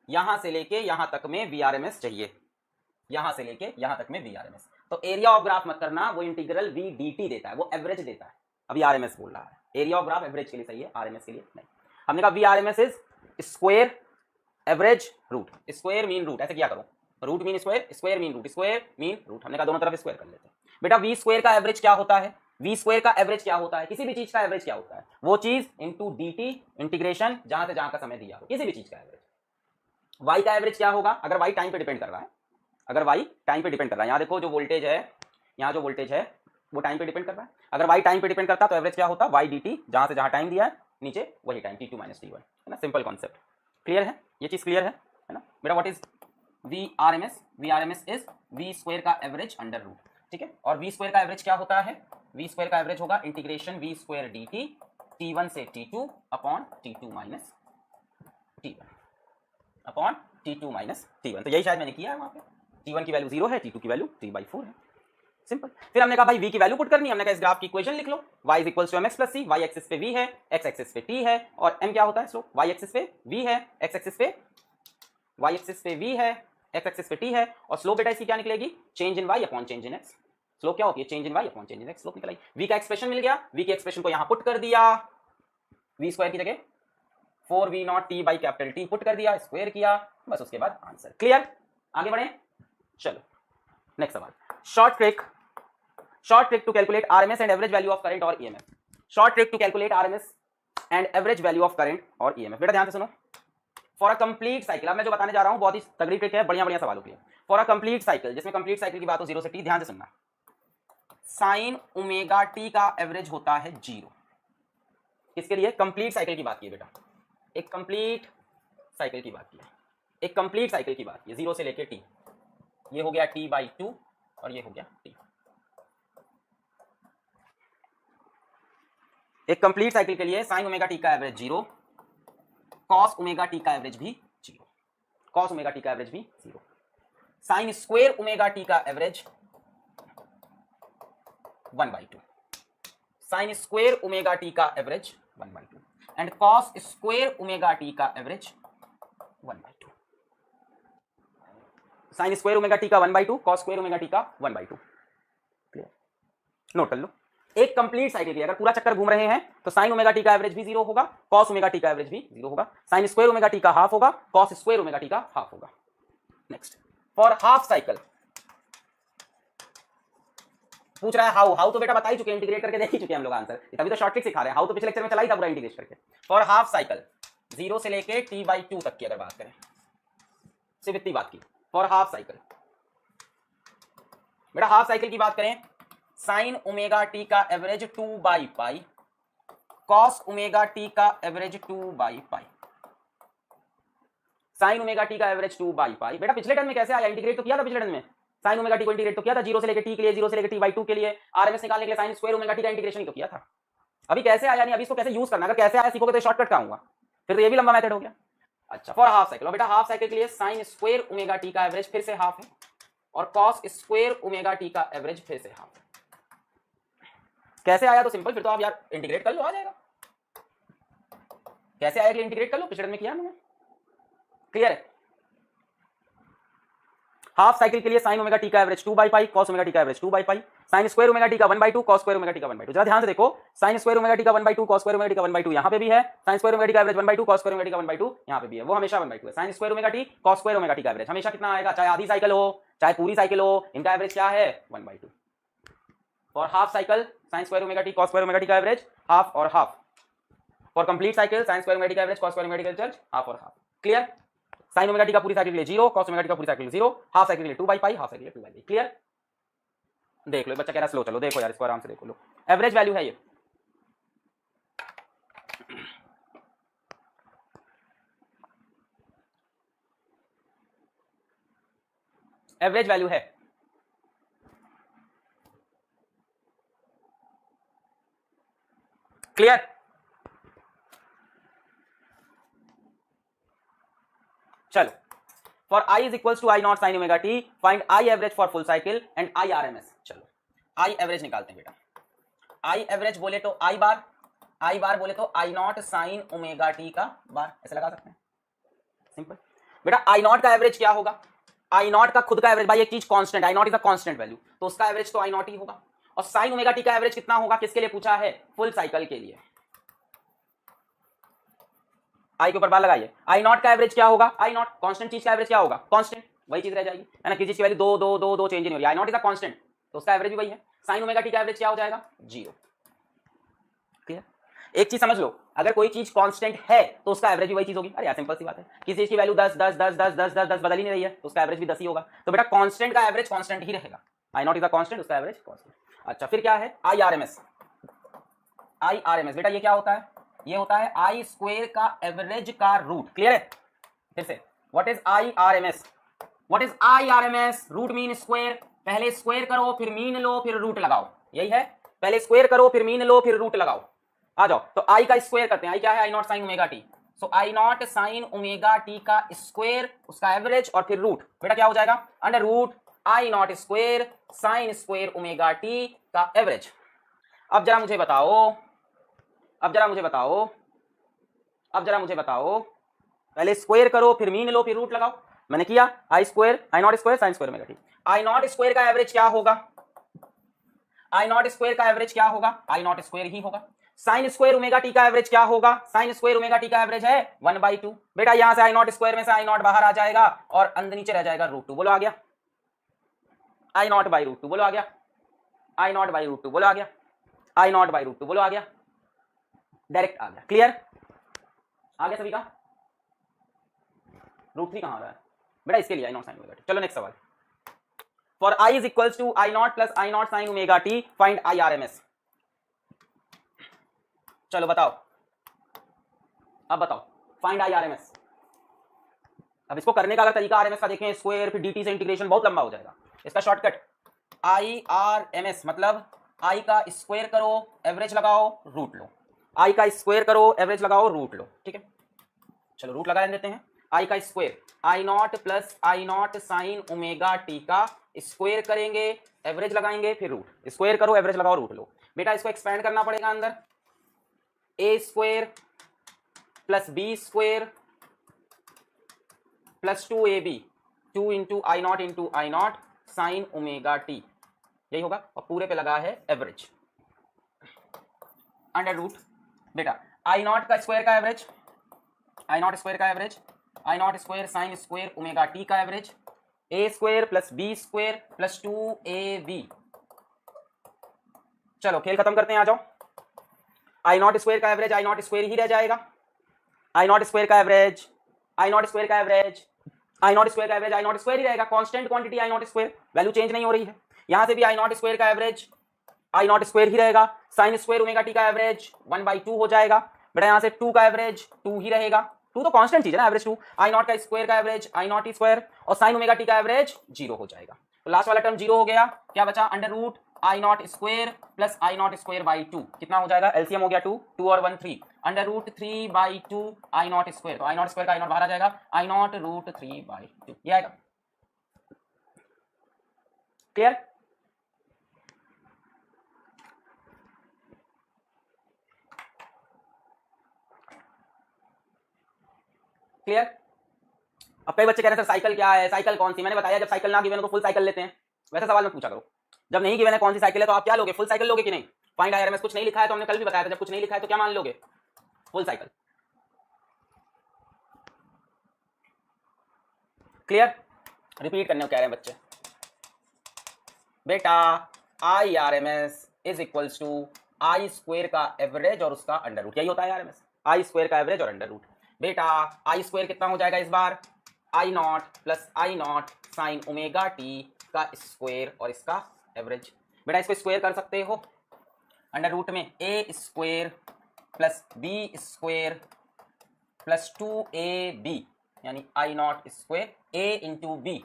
यहां से लेके यहां तक में VRMS चाहिए, यहां से लेके यहां तक में VRMS। तो एरिया ऑफ ग्राफ मत करना, वो इंटीग्रल v dt देता है, वो एवरेज देता है। अभी RMS बोल रहा है, एरिया ऑफ ग्राफ एवरेज के लिए सही है, RMS के लिए नहीं। हमने कहा VRMS is square average root, square mean root, ऐसे क्या करो, root mean square, square mean root, square mean root. हमने कहा दोनों तरफ स्क्वायर कर लेते हैं। बेटा v स्क्वायर का एवरेज क्या होता है? v स्क्वायर का एवरेज क्या होता है? किसी भी चीज का एवरेज क्या होता है? वो चीज इंटू dt, इंटीग्रेशन जहां से जहां का समय दिया हो, किसी भी चीज का एवरेज। y का एवरेज क्या होगा? अगर y टाइम पे डिपेंड कर रहा है, अगर y टाइम पे डिपेंड कर रहा है, यहाँ देखो जो वोल्टेज है, यहाँ जो वोल्टेज है वो टाइम पे डिपेंड कर रहा है। अगर y टाइम पे डिपेंड करता तो एवरेज क्या होता? y dt, जहां से जहां टाइम दिया है नीचे वही टाइम, t2 माइनस t1, है ना। सिंपल कॉन्सेप्ट, क्लियर है? ये चीज क्लियर है ना बेटा? What is VRMS? VRMS is v square का एवरेज अंडर रूट, ठीक है। और v स्क्वायर का एवरेज क्या होता है? v स्क्वायर का एवरेज होगा integration v square dt, t1 से t2 upon t2 minus t1 upon t2 minus t1। तो यही शायद मैंने किया है वहां पे। t1 की वैल्यू 0 है, t2 की वैल्यू 3/4 है। सिंपल। फिर हमने कहा भाई v की वैल्यू पुट करनी है, हमने कहा इस ग्राफ की इक्वेशन लिख लो, y is equals to mx plus c, y axis पे v है, x एक्सिस पे t है, और m क्या होता है स्लोप, y एक्सिस पे v है, x एक्सिस पे v है, x एक्सिस पे t है, और स्लोप बेटा इसकी क्या निकलेगी, change in y upon change in x। Slope क्या होती है, change in y upon change in x, slope निकल आई। v का एक्सप्रेशन मिल गया, v के एक्सप्रेशन को यहां पुट कर दिया, v स्क्वायर की जगह 4v0 t by capital T put कर दिया, स्क्वायर किया, बस उसके बाद आंसर। क्लियर, आगे बढ़े, चलो नेक्स्ट सवाल। Short trick to calculate RMS and average value of current और EMF. Short trick to calculate RMS and average value of current और ईएमएफ। बेटा ध्यान से सुनो, फॉर अ कंप्लीट साइकिल, अब मैं जो बताने जा रहा हूं बहुत ही तगड़ी ट्रिक है, बढ़िया बढ़िया सवालों के लिए। फॉर अ कंप्लीट साइकिल, जिसमें कंप्लीट साइकिल की बात हो 0 से t, ध्यान से सुनना, साइन ओमेगा टी का एवरेज होता है 0। किसके लिए, कंप्लीट साइकिल की बात की है बेटा, एक कंप्लीट साइकिल की बात की है, एक कंप्लीट साइकिल की बात की है, 0 से लेके t, ये हो गया t/2 और ये हो गया t। एक कंप्लीट साइकिल के लिए साइन ओमेगा टी का एवरेज 0, कॉस ओमेगा टी का एवरेज भी 0, कॉस ओमेगा टी का एवरेज भी 0, साइन स्क्वायर ओमेगा टी का average 1/2, sine square omega T का average 1/2 and cos square omega T का average 1/2। Sine square omega T का 1/2, cos square omega T का 1/2। Clear, note कर लो। एक कंप्लीट साइकिल की अगर पूरा चक्कर घूम रहे हैं तो साइन ओमेगा टी का एवरेज भी 0 होगा, कॉस ओमेगा टी का एवरेज भी 0 होगा, साइन स्क्वायर ओमेगा टी का हाफ होगा, कॉस स्क्वायर ओमेगा टी का हाफ होगा। नेक्स्ट, फॉर हाफ साइकिल पूछ रहा है हाउ तो बेटा बता ही चुके, इंटीग्रेट करके देख ही चुके हम लोग आंसर, तभी तो शॉर्ट ट्रिक सिखा रहे हैं। हाउ तो पिछले लेक्चर में चला ही था पूरा इंटीग्रेट करके। फॉर हाफ साइकिल 0 से लेके t/2 तक की अगर बात करें, सिर्फ इतनी बात की। फॉर हाफ साइकिल बेटा, हाफ साइकिल की बात करें, साइन ओमेगा टी का एवरेज 2/π, कॉस ओमेगा टी का एवरेज 2/π, साइन ओमेगा टी का एवरेज 2/π। बेटा पिछले टर्म में कैसे आया, इंटीग्रेट तो किया था पिछले टर्म में, साइन ओमेगा टी को इंटीग्रेट तो किया था 0 से लेके t के लिए, 0 से लेके t/2 के लिए, आरएमएस निकालने के लिए साइन स्क्वायर ओमेगा टी का इंटीग्रेशन ही तो किया था। अभी कैसे आया नहीं, अभी इसको कैसे यूज करना, अगर कैसे आया सीखोगे तो शॉर्टकट का होगा, फिर तो ये भी लंबा मेथड हो गया। अच्छा, फॉर हाफ साइकिल, बेटा हाफ साइकिल के लिए साइन स्क्वायर ओमेगा टी का एवरेज फिर से हाफ है और कॉस स्क्वायर ओमेगा टी का एवरेज फिर से हाफ है। कैसे आया तो सिंपल, फिर तो आप यार इंटीग्रेट कर लो, आ जाएगा। कैसे आया कि इंटीग्रेट कर लो, पिछले में किया मैंने। क्लियर है, हाफ साइकिल के लिए साइन ओमेगा टी का एवरेज 2/π, कॉस ओमेगा टी का average 2/π, sine square omega T का 1/2, कॉस स्क्वायर ओमेगा टी का 1/2। जरा ध्यान से देखो, साइन स्क्वायर ओमेगा टी का 1/2, कॉस स्क्वायर ओमेगा टी का 1/2 यहां पे भी है, साइन स्क्वायर ओमेगा टी का average 1/2, cos square omega T का 1/2 यहां पे भी है, वो हमेशा 1/2 है। Sign square omega t, cos square omega T का एवरेज हमेशा कितना आएगा, चाहे आधी साइकिल हो चाहे पूरी साइकिल हो, इनका एवरेज क्या है, 1/2। For half cycle sine square omega t, cos square omega T का एवरेज हाफ और half. For complete cycle sine square omega T का average, cos square omega T का एवरेज हाफ और half. Clear, sine omega T का पूरी cycle के लिए 0, cos omega T का पूरी साइकिल के लिए 0, हाफ साइकिल के लिए 2/π, हाफ साइकिल के लिए 2/π। क्लियर, देख लो, बच्चा कह रहा स्लो चलो, देखो यार इसको आराम से देखो लो, एवरेज वैल्यू है ये, एवरेज वैल्यू है। क्लियर, चलो, for i is equals to I0 sin omega t, find I average for full cycle and I RMS। चलो I एवरेज निकालते हैं बेटा, I एवरेज बोले तो I बार बोले तो I0 sin ओमेगा t का बार, ऐसे लगा सकते हैं सिंपल। बेटा I0 का एवरेज क्या होगा, I0 का खुद का एवरेज, भाई एक चीज constant, I0 is a constant value, तो उसका एवरेज तो I0 ही होगा, और sin ओमेगा t का एवरेज कितना होगा, किसके लिए पूछा है, फुल साइकिल के लिए। आई के ऊपर बार लगाइए, I0 का एवरेज क्या होगा, I0 कांस्टेंट चीज का एवरेज क्या होगा, कांस्टेंट, वही चीज रह जाएगी, है ना, किसी चीज की वैल्यू 2 2 2 2 चेंज नहीं हो रही, I0 इज अ कांस्टेंट, तो उसका एवरेज भी वही है। sin ओमेगा t का एवरेज क्या हो जाएगा, 0। क्लियर, एक चीज समझ लो, अगर कोई चीज कांस्टेंट है तो उसका एवरेज भी वही चीज होगी। अरे यार सिंपल सी बात है, किसी चीज की वैल्यू 10 10 10 10 10 10 10 बदल ही नहीं रही है, तो उसका एवरेज भी 10 ही होगा। तो बेटा कांस्टेंट का एवरेज कांस्टेंट ही रहेगा, I0 इज अ कांस्टेंट, उसका एवरेज कांस्टेंट। अच्छा, फिर क्या है, I RMS, बेटा ये क्या होता है, ये होता है I स्क्वायर का एवरेज का रूट। क्लियर है, फिर से what is I RMS, what is I RMS, root mean square, पहले स्क्वायर करो फिर मीन लो फिर रूट लगाओ, यही है, पहले स्क्वायर करो फिर मीन लो फिर रूट लगाओ। आ जाओ, तो I का स्क्वायर करते हैं, I क्या है, I0 sin omega t, so I0 sin omega t का स्क्वायर, उसका एवरेज और फिर रूट, बेटा क्या हो जाएगा, under root I not square sine square omega T का एवरेज। अब जरा मुझे बताओ, पहले स्क्वायर करो फिर मीन लो फिर रूट लगाओ। मैंने किया I not square sine square omega T. I not square का एवरेज क्या होगा? आई नॉट स्क्वायर का एवरेज क्या होगा? आई नॉट स्क्वायर ही होगा। साइन स्क्वायर ओमेगा टी का एवरेज क्या होगा? साइन स्क्वायर ओमेगा टी का एवरेज है 1/2। बेटा यहां से आई नॉट स्क्वायर में से आई नॉट बाहर आ जाएगा और अंदर नीचे रह जाएगा √2। बोलो आ गया? आई नॉट बाई √2 बोलो आ गया? आई नॉट बाई √2 बोलो आ गया? आई नॉट बाई √2 बोलो आ गया? डायरेक्ट आ गया। क्लियर? आ गया सभी का? √3 कहां आ रहा है बेटा? इसके लिए I not sine omega T. चलो नेक्स्ट सवाल। For I is equals to I not plus I not sine omega T find I R M S. चलो बताओ, अब बताओ find I R M S. अब इसको करने का अगर तरीका आरएमएस का देखें, स्क्वायर फिर डीटी से इंटीग्रेशन बहुत लंबा हो जाएगा। इसका shortcut I R M S मतलब आई का स्क्वायर करो एवरेज लगाओ रूट लो, आई का स्क्वायर करो एवरेज लगाओ रूट लो। ठीक है, चलो रूट लगा देते हैं। आई का square I not plus I not sine omega T का स्क्वायर करेंगे एवरेज लगाएंगे फिर रूट। स्क्वायर करो एवरेज लगाओ रूट लो। बेटा इसको एक्सपेंड करना पड़ेगा अंदर, a square plus B square plus 2ab 2 into I not sine omega t, यही होगा। और पूरे पे लगा है एवरेज अंडर रूट। बेटा आई नॉट का स्क्वायर का एवरेज, आई नॉट स्क्वायर का average, I not square sine square omega T का average, a square plus B square plus 2ab। चलो खेल खत्म करते हैं, आ जाओ। आई नॉट स्क्वायर का एवरेज आई नॉट स्क्वायर ही रह जाएगा। आई नॉट स्क्वायर का एवरेज आई नॉट स्क्वायर का एवरेज आई नॉट स्क्वायर का एवरेज आई नॉट स्क्वायर ही रहेगा। Constant quantity I not square, value change नहीं हो रही है। यहां से भी आई नॉट स्क्वायर का एवरेज आई नॉट स्क्वायर ही रहेगा। साइन स्क्वायर ओमेगा टी का एवरेज 1/2 हो जाएगा। बेटा यहां से 2 का एवरेज 2 ही रहेगा। 2 तो कांस्टेंट चीज है ना, एवरेज 2। आई नॉट का स्क्वायर का एवरेज आई नॉट स्क्वायर और साइन ओमेगा टी का एवरेज 0 हो जाएगा। तो लास्ट वाला टर्म 0 हो गया। क्या बचा? Under root I not square plus I not square by 2। कितना हो जाएगा? एलसीएम हो गया 2, 2 और 1 3, under root 3/2 I not square. तो आई नॉट स्क्वायर का आई नॉट बाहर आ जाएगा, आई नॉट रूट 3/2 ये आएगा। क्लियर? क्लियर? अब कई बच्चे कह रहे हैं सर साइकिल क्या है, साइकिल कौन सी? मैंने बताया जब साइकिल ना गिवन हो तो फुल साइकिल लेते हैं। वैसा सवाल मत पूछा करो। जब नहीं गिवन है कौन सी साइकिल है तो आप क्या लोगे? फुल साइकिल लोगे कि नहीं? Find I R M S कुछ नहीं लिखा है तो हमने कल भी बताया था, जब कुछ नहीं लिखा है तो क्या मान लोगे? Full cycle. क्लियर? रिपीट करने को कह रहे हैं बच्चे। बेटा I R M S is equals to I square का एवरेज और उसका अंडर रूट, यही होता है R M S, I square का एवरेज और अंडर रूट। बेटा आई स्क्वायर कितना हो जाएगा इस बार? I not plus I not sine omega T का स्क्वायर और इसका एवरेज। बेटा इसको स्क्वायर कर सकते हो अंडर रूट में a square plus B square plus 2ab यानी I not square a into b,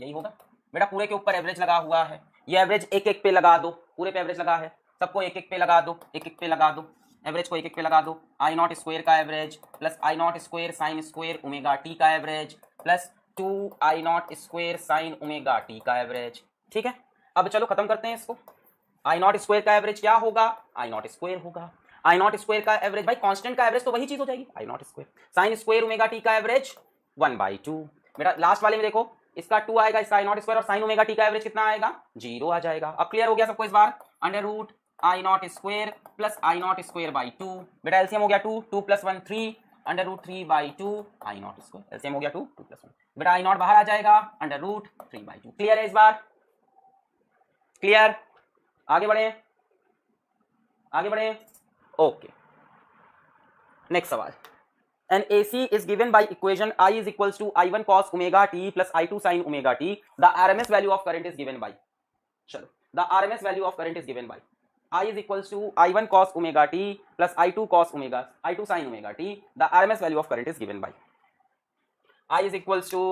यही होगा। बेटा पूरे के ऊपर एवरेज लगा हुआ है, ये एवरेज एक एक पे लगा दो। पूरे पे एवरेज लगा है, सबको एक एक पे लगा दो, एक एक पे लगा दो, एवरेज को एक एक पे लगा दो। आई नॉट स्क्वायर का average plus I not square sine square omega T का average plus 2 I not square sine omega T का एवरेज। ठीक है, अब चलो खत्म करते हैं इसको। आई नॉट स्क्वायर का एवरेज क्या होगा? आई नॉट स्क्वायर होगा। आई नॉट स्क्वायर का एवरेज, भाई कांस्टेंट का एवरेज तो वही चीज हो जाएगी, I not square sine square omega T का एवरेज 1/2। बेटा लास्ट वाले में देखो, इसका 2 आएगा, इसका आई नॉट स्क्वायर और साइन ओमेगा टी का एवरेज कितना आएगा? 0 आ जाएगा। अब क्लियर हो गया सबको इस बार? Under root I not square plus I not square by 2। बेटा एलसीएम हो गया 2, 2 + 1 3, under root 3/2 I not square. LCM हो गया 2, 2 + 1। बेटा आई नॉट बाहर आ जाएगा, अंडर रूट 3/2। क्लियर है इस बार? क्लियर? आगे बढ़े, आगे बढ़े। ओके, नेक्स्ट सवाल। An AC is given by equation I is equals to I1 cos omega t plus I2 sin omega t. The RMS value of current is given by. चलो, the RMS value of current is given by I is equals to I1 cos omega t plus I2 sin omega t. The RMS value of current is given by I is equals to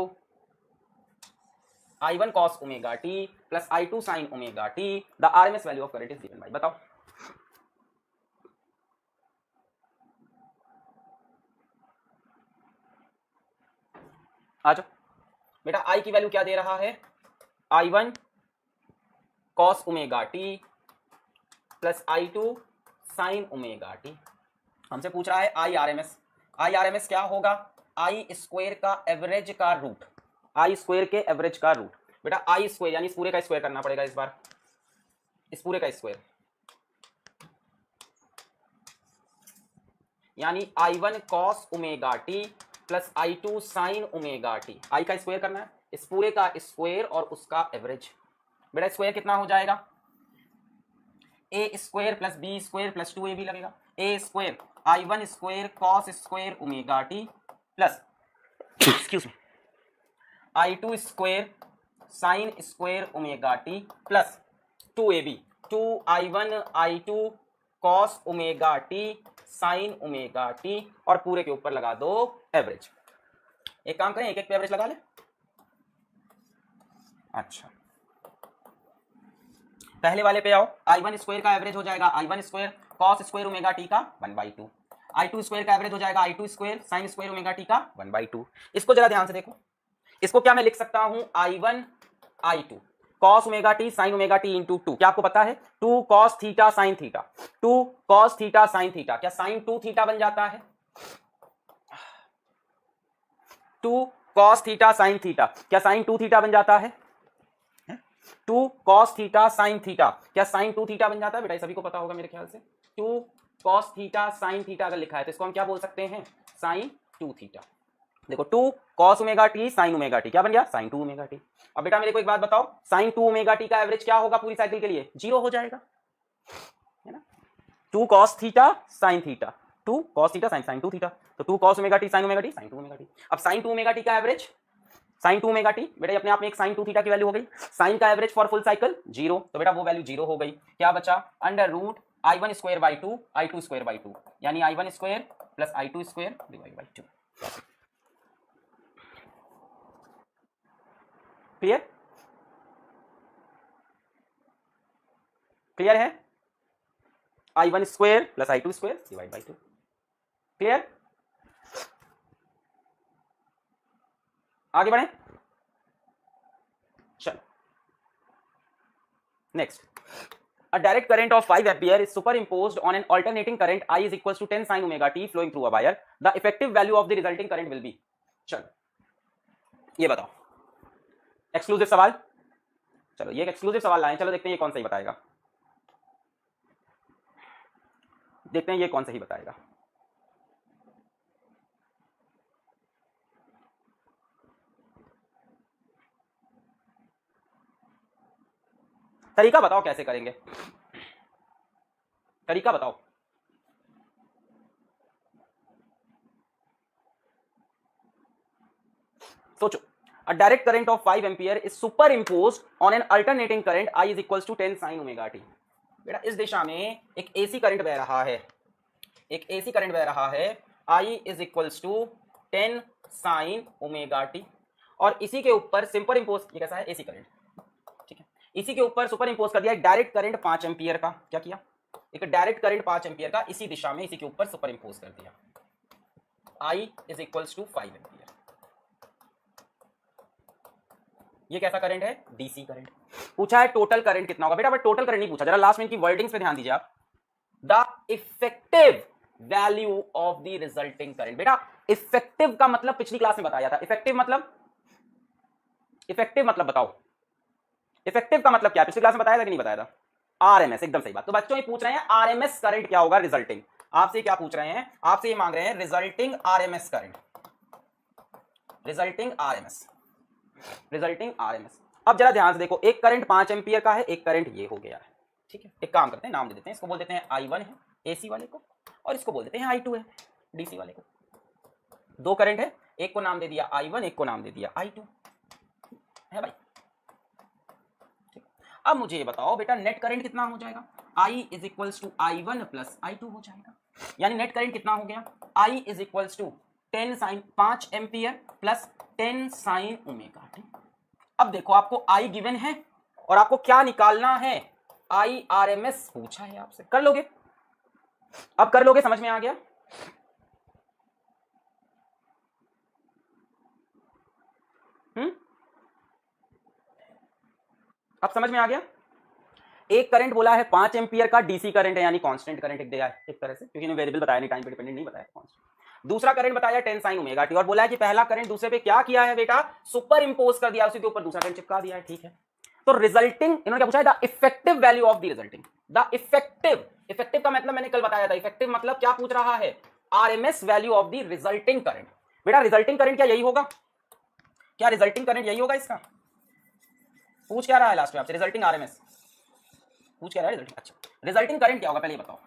I1 cos omega t plus I2 sin omega t. The RMS value of current is given by. बताओ। आ जाओ बेटा, आई की value क्या दे रहा है? I1 cos omega T plus I2 sin omega T. हमसे पूछ रहा है आई आर एम एस क्या होगा? आई स्क्वायर का एवरेज का रूट, आई स्क्वायर के एवरेज का रूट। बेटा आई स्क्वायर यानी इस पूरे का स्क्वायर करना पड़ेगा, इस बार इस पूरे का स्क्वायर, यानी I1 cos omega T plus I2 sin omega T. I का स्क्वायर करना है, इस पूरे का स्क्वायर और उसका एवरेज। बेटा स्क्वायर कितना हो जाएगा? A square plus B square plus 2ab लगेगा। A square I1 square cos square omega T plus excuse me I2 square sin square omega T plus 2ab 2I1 I2 cos omega T sin omega T और पूरे के ऊपर लगा दो average. एक काम करें, एक एक पे एवरेज लगा ले। अच्छा पहले वाले पे आओ, I1 स्क्वायर का एवरेज हो जाएगा I1 square cos square omega T का 1/2, I2 स्क्वायर का एवरेज हो जाएगा I2 square sin square omega T का 1/2। इसको जरा ध्यान से देखो, इसको क्या मैं लिख सकता हूं? I1 I2 cos omega T sin omega T into 2। क्या आपको पता है? 2 cos theta sin theta, 2 cos theta sin theta, क्या sin 2 थीटा बन जाता है? 2 cos थीटा sin थीटा, क्या sin 2 थीटा बन जाता है? 2 cos थीटा sin थीटा, क्या sin 2 थीटा बन जाता है? बेटा सभी को पता होगा मेरे ख्याल से। 2 cos थीटा sin थीटा अगर लिखा है तो इसको हम क्या बोल सकते हैं? sin 2 theta. देखो 2 cos omega T sin omega T क्या बन गया? sin 2 omega T. अब बेटा मेरे को एक बात बताओ, sin 2 ओमेगा टी का एवरेज क्या होगा पूरी साइकिल के लिए? 0 हो जाएगा, है ना? 2 cos theta sin theta, 2 cos theta sin 2 theta, तो 2 cos omega T sin omega T sin 2 omega T. अब sin 2 ओमेगा टी का एवरेज sin 2 ओमेगा टी, बेटा अपने आप में एक sin 2 थीटा की वैल्यू हो गई। sin का एवरेज फॉर फुल साइकिल 0, तो बेटा वो वैल्यू 0 हो गई। क्या बचा? Under root I1 square by 2 I2 square by 2, यानी I1 square plus I2 square divide by 2। Clear? Clear है? I1 square plus I2 square divide by 2। Clear? आगे बढ़े, चलो next. A direct current of 5 ampere is superimposed on an alternating current I is equals to 10 sin omega t flowing through a wire. The effective value of the resulting current will be। चलो ये बताओ, exclusive सवाल। चलो ये exclusive सवाल लाएं, चलो देखते हैं ये कौन सही बताएगा, देखते हैं ये कौन सही बताएगा। तरीका बताओ कैसे करेंगे, तरीका बताओ। सोचो, a direct current of 5 ampere is superimposed on an alternating current I is equals to 10 sin omega t। बेटा इस दिशा में एक एसी करंट बह रहा है, एक एसी करंट बह रहा है, I is equals to 10 sin omega T, और इसी के ऊपर सुपर इंपोज, ये कैसा है? एसी करंट, ठीक है, इसी के ऊपर सुपर इंपोज कर दिया एक डायरेक्ट करंट 5 एम्पियर का। क्या किया? एक डायरेक्ट करंट 5 एम्पियर का इसी दिशा में इसी के ऊपर सुपर इंपोज कर दिया। I is equals to 5 ampere. ये कैसा करंट है? DC current. पूछा है टोटल करंट कितना होगा। बेटा बट टोटल करंट नहीं पूछा, जरा लास्ट में इनकी वर्डिंग्स पे ध्यान दीजिए आप। The effective value of the resulting current. बेटा इफेक्टिव का मतलब पिछली क्लास में बताया था। इफेक्टिव मतलब, इफेक्टिव मतलब बताओ, इफेक्टिव का मतलब क्या? पिछली क्लास में बताया था कि नहीं बताया था? आरएमएस, एकदम सही बात। तो बच्चों ये पूछ रहे हैं आरएमएस करंट क्या होगा रिजल्टिंग। आपसे क्या पूछ रहे हैं? आपसे ये मांग रहे हैं resulting RMS current, resulting RMS, resulting RMS. अब जरा ध्यान से देखो, एक करंट 5 एम्पियर का है, एक करंट ये हो गया है, ठीक है। एक काम करते हैं, नाम दे देते हैं, इसको बोल देते हैं I1 है एसी वाले को, और इसको बोल देते हैं I2 है डीसी वाले को। दो करंट है, एक को नाम दे दिया I1, एक को नाम दे दिया I2 है भाई। अब मुझे ये बताओ बेटा नेट करंट कितना हो जाएगा? I is equals to I1 plus I2 हो जाएगा, यानी नेट करंट कितना हो गया? I is equals to 10 sine 5 ampere plus 10 sine omega T. अब देखो आपको I गिवन है और आपको क्या निकालना है? I RMS पूछा है आपसे, कर लोगे? अब कर लोगे? समझ में आ गया? अब समझ में आ गया। एक करंट बोला है 5 एम्पियर का डीसी करंट है, यानी कांस्टेंट करंट एक दिया है एक तरह से, क्योंकि वेरिएबल बताया नहीं, टाइम पे डिपेंडेंट नहीं बताया, कांस्टेंट। दूसरा करंट बताया 10 sin ओमेगा टी, और बोला है कि पहला करंट दूसरे पे क्या किया है बेटा, सुपर इंपोज कर दिया, उसी के ऊपर दूसरा करंट चिपका दिया है, ठीक है। तो रिजल्टिंग, इन्होंने क्या पूछा है, the effective value of the resulting, the effective, effective का मतलब मैंने कल बताया था, इफेक्टिव मतलब क्या पूछ रहा है, RMS value of the resulting current. बेटा रिजल्टिंग करंट क्या यही होगा, क्या रिजल्टिंग करंट यही होगा इसका, पूछ क्या रहा है लास्ट में आपसे, रिजल्टिंग आरएमएस पूछ क्या रहा है, रिजल्टिंग। अच्छा, रिजल्टिंग करंट क्या होगा पहले ये बताओ,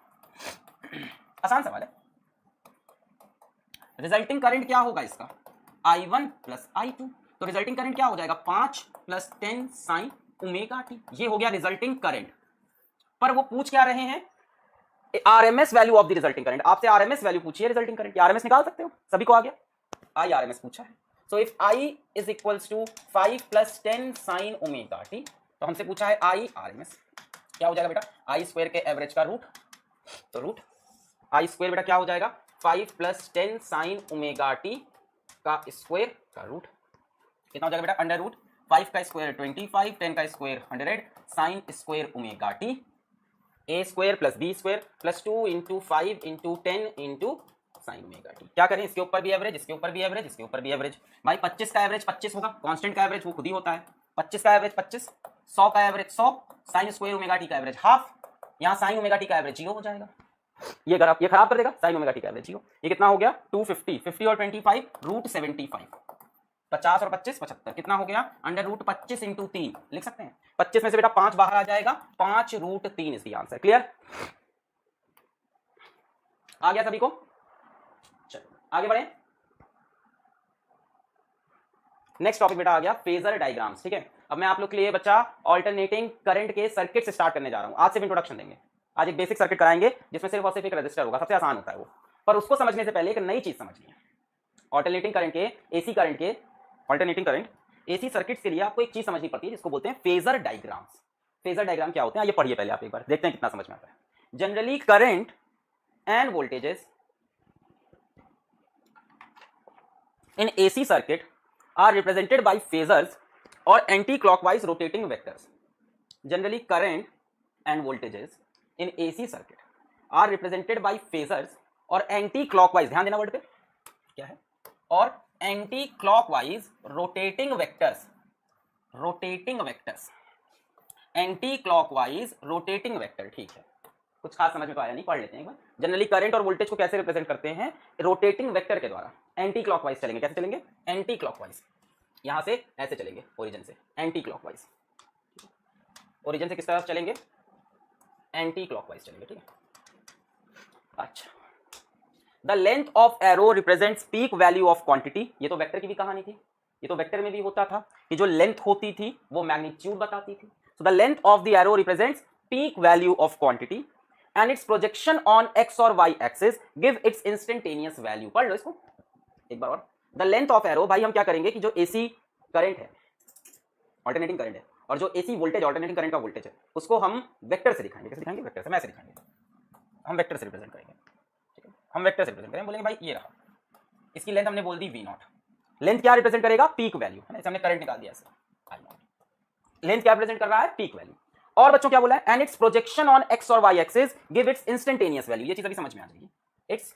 आसान सवाल है। रिजल्टिंग करंट क्या होगा इसका, I1 प्लस I2, तो रिजल्टिंग करंट क्या हो जाएगा, 5 प्लस 10 साइन ओमेगा टी, ये हो गया रिजल्टिंग करंट। पर वो पूछ क्या रहे हैं, RMS value of the resulting current, आपसे आरएमएस वैल्यू पूछी है रिजल्टिंग करंट, आरएमएस निकाल सकते हो, सभी को आ गया, आई आरएमएस पूछा है। So if I is equals to 5 plus 10 sine omega T, तो हमसे पूछा है आई आरएमएस, क्या हो जाएगा बेटा, आई स्क्वायर के एवरेज का रूट, तो रूट आई स्क्वायर बेटा क्या हो जाएगा, 5 प्लस 10 साइन ओमेगा टी का स्क्वायर का रूट, कितना हो जाएगा बेटा, अंडर रूट 5 का स्क्वायर 25, 10 का square 100, sine square omega T, A square plus B square plus 2 into 5 into 10 into sine omega T. क्या करें, इसके ऊपर भी एवरेज, इसके ऊपर भी एवरेज, इसके ऊपर भी एवरेज। भाई 25 का एवरेज 25 होगा, कांस्टेंट का एवरेज वो खुद ही होता है, 25 का एवरेज 25, 100 का average 100, sine square omega T का एवरेज हाफ, यहाँ साइन ओमेगा टी का एवरेज 0 हो जाएगा, ये अगर आप ये खराब कर देगा, साइन ओमेगा टी का एवरेज 0, ये कितना हो गया 250, 50 और 25 रूट 75, 50 और 25 75, कितना हो गया अंडर रूट 25 इंटू 3 लिख सकते हैं, 25 में से बेटा 5 बाहर आ जाएगा, 5 root 3 is the answer. Clear, आ गया सभी को, चलो आगे बढ़े। नेक्स्ट टॉपिक बेटा आ गया फेजर डायग्राम्स, ठीक है। अब मैं आप लोग के लिए बच्चा ऑल्टरनेटिंग करंट के सर्किट से स्टार्ट करने जा रहा हूं, आज सिर्फ इंट्रोडक्शन देंगे, आज एक बेसिक सर्किट कराएंगे जिसमें सिर्फ और सिर्फ एक रजिस्टर होगा, सबसे आसान होता है वो, पर उसको समझने से पहले एक नई चीज समझनी है। ऑल्टरनेटिंग करंट के, एसी करंट के, ऑल्टरनेटिंग करंट एसी सर्किट्स के लिए आपको एक चीज समझनी पड़ती है जिसको बोलते हैं फेजर डायग्राम्स। फेजर डायग्राम क्या होते हैं, ये पढ़िए पहले आप एक बार, देखते हैं कितना समझ में आता है। Generally current and voltages in AC circuit are represented by phasors or anti-clockwise rotating vectors. Generally, current and voltages in AC circuit are represented by phasors or anti-clockwise, ध्यान देना वर्ड पे क्या है, और anti-clockwise rotating vectors, rotating vectors, anti-clockwise rotating vector, ठीक है। कुछ खास समझ में तो आया नहीं, पढ़ लेते हैं एक बार। जनरली करंट और वोल्टेज को कैसे रिप्रेजेंट करते हैं, रोटेटिंग वेक्टर के द्वारा, एंटी क्लॉकवाइज चलेंगे, कैसे चलेंगे, एंटी क्लॉकवाइज, यहां से ऐसे चलेंगे ओरिजिन से, एंटी क्लॉकवाइज, ओरिजिन से किस तरफ चलेंगे, एंटी क्लॉकवाइज चलेंगे, ठीक है। अच्छा, the length of arrow represents peak value of quantity, ये तो वेक्टर की भी कहानी थी, ये तो वेक्टर में भी होता था कि जो लेंथ होती थी वो मैग्नीट्यूड बताती थी। So the length of the arrow represents peak value of quantity and its projection on x और y axis give its instantaneous value। पढ़ लो इसको एक बार और। the length of arrow, भाई हम क्या करेंगे कि जो AC करंट है, ऑल्टरनेटिंग करंट है, और जो AC वोल्टेज ऑल्टरनेटिंग करंट का वोल्टेज है, उसको हम वेक्टर से दिखाएंगे। कैसे दिखाएंगे, वेक्टर से, मैं ऐसे दिखाएंगे, हम वेक्टर से रिप्रेजेंट करेंगे, ठीक है। हम वेक्टर से रिप्रेजेंट करेंगे, बोलेंगे भाई ये रहा, इसकी लेंथ हमने बोल दी V0, लेंथ क्या रिप्रेजेंट करेगा, पीक वैल्यू, है ना, इसे हमने करंट निकाल दिया ऐसे, लेंथ क्या रिप्रेजेंट कर रहा है, पीक वैल्यू। और बच्चों क्या बोला है, and its projection on X और Y axis give its instantaneous value, ये चीज अभी समझ में आ जाएगी। इट्स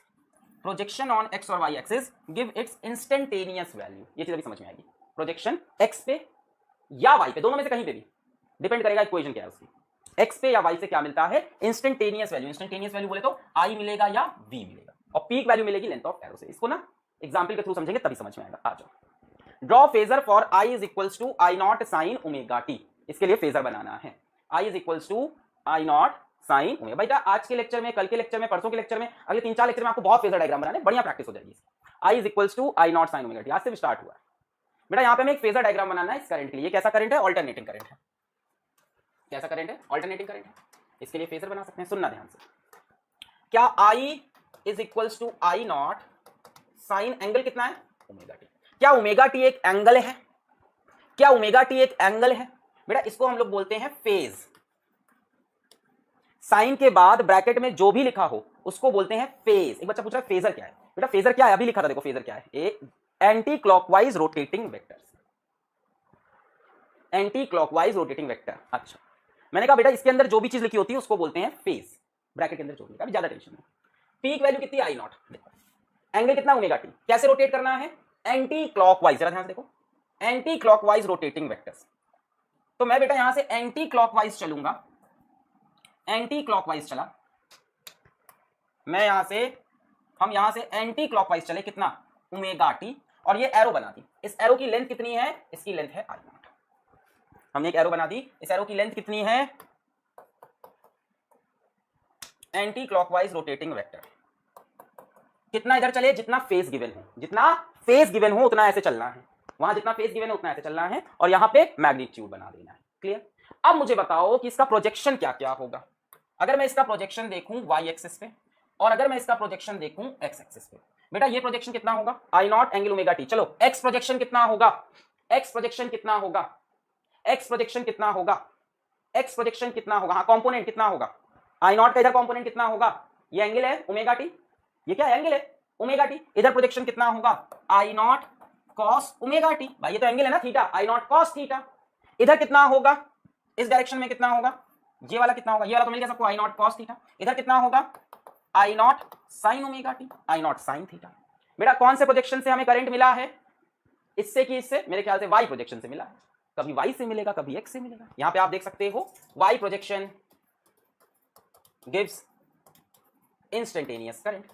प्रोजेक्शन ऑन एक्स और Y axis give its instantaneous value, ये चीज अभी समझ में आएगी। प्रोजेक्शन एक्स पे या वाई पे, दोनों में से कहीं पे भी, डिपेंड करेगा इक्वेशन क्या है उसकी, एक्स पे या वाई से क्या मिलता है, इंस्टेंटेनियस वैल्यू। इंस्टेंटेनियस वैल्यू बोले तो आई मिलेगा या वी मिलेगा, और पीक वैल्यू मिलेगी लेंथ ऑफ एरो से। इसको ना एग्जाम्पल के थ्रू समझेंगे तभी समझ में आएगा। आ जाओ, draw phasor for I is equals to I not sine omega T, इसके लिए फेजर बनाना है। I is equals to I not sine omega. बेटा आज के लेक्चर में, कल के लेक्चर में, परसों के लेक्चर में, अगले 3-4 लेक्चर में आपको बहुत फेजर डायग्राम बनाने, बढ़िया प्रैक्टिस हो जाएगी। I is equals to I not sine omega T, आज से स्टार्ट हुआ है बेटा। यहाँ पे हमें एक फेजर डायग्राम बनाना है इस करंट के लिए। कैसा करंट है, ऑल्टरनेटिंग करंट है। कैसा करंट है, ऑल्टरनेटिंग करंट है। इसके लिए फेजर बना सकते हैं, सुनना ध्यान से। क्या I is equals to I not sine angle कितना है, ओमेगा टी। क्या ओमेगा टी एक एंगल है, क्या ओमेगा टी एक एंगल है बेटा, इसको हम लोग बोलते हैं फेज। साइन के बाद ब्रैकेट में जो भी लिखा हो उसको बोलते हैं फेज। एक बच्चा पूछ रहा है फेजर क्या है, बेटा फेजर क्या है, अभी लिखा था देखो, फेजर क्या है, a anti clockwise rotating vectors. Anti clockwise rotating vector. अच्छा, मैंने कहा बेटा इसके अंदर जो भी चीज लिखी होती है उसको बोलते हैं फेज, ब्रैकेट के अंदर जोड़ लिया, अभी ज्यादा टेंशन नहीं। पीक वैल्यू कितनी आई नॉट, देखो एंगल कितना ओमेगा टी, कैसे रोटेट करना है एंटी क्लॉकवाइज, जरा ध्यान से देखो एंटी क्लॉकवाइज रोटेटिंग वेक्टर्स। तो मैं बेटा यहां से एंटी क्लॉकवाइज चलूंगा, एंटी क्लॉकवाइज चला मैं हम यहां से एंटी क्लॉकवाइज चले, कितना ओमेगा टी, और ये एरो बना दी। इस एरो की लेंथ कितनी है, इसकी लेंथ है आई नॉट। हमने एक एरो बना दी, इस एरो की लेंथ कितनी है, एंटी क्लॉकवाइज रोटेटिंग वेक्टर। कितना इधर चले, जितना फेस गिवन हो, जितना फेस गिवन हो उतना ऐसे चलना है, वहां जितना फेस गिवन हो उतना ऐसे चलना है, और यहां पे मैग्नीट्यूड बना देना है। क्लियर? अब मुझे बताओ कि इसका प्रोजेक्शन क्या क्या होगा। अगर मैं इसका प्रोजेक्शन देखूं वाई एक्सिस पे, और अगर मैं इसका प्रोजेक्शन देखूं एक्स एक्सिस पे, बेटा ये प्रोजेक्शन कितना होगा I naught angle omega T. चलो एक्स प्रोजेक्शन कितना होगा, एक्स प्रोजेक्शन कितना होगा, एक्स प्रोजेक्शन कितना होगा, एक्स प्रोजेक्शन कितना होगा, हाँ कंपोनेंट कितना होगा आई नॉट का, इधर कंपोनेंट कितना होगा, ये एंगल है ओमेगा टी, ये क्या एंगल है ओमेगा टी, इधर प्रोजेक्शन कितना होगा I naught cos omega T, भाई ये तो एंगल है ना थीटा, आई नॉट कॉस थीटा। इधर कितना होगा, इस डायरेक्शन में कितना होगा, ये वाला कितना होगा, ये वाला तो मिल गया सबको आई नॉट कॉस थीटा। इधर कितना होगा I not sine omega T, I not sine theta. बेटा कौन से प्रोजेक्शन से हमें करंट मिला है, इससे कि इससे, मेरे ख्याल से वाई प्रोजेक्शन से मिला है। कभी वाई से मिलेगा कभी एक्स से मिलेगा। यहां पे आप देख सकते हो Y projection gives instantaneous current,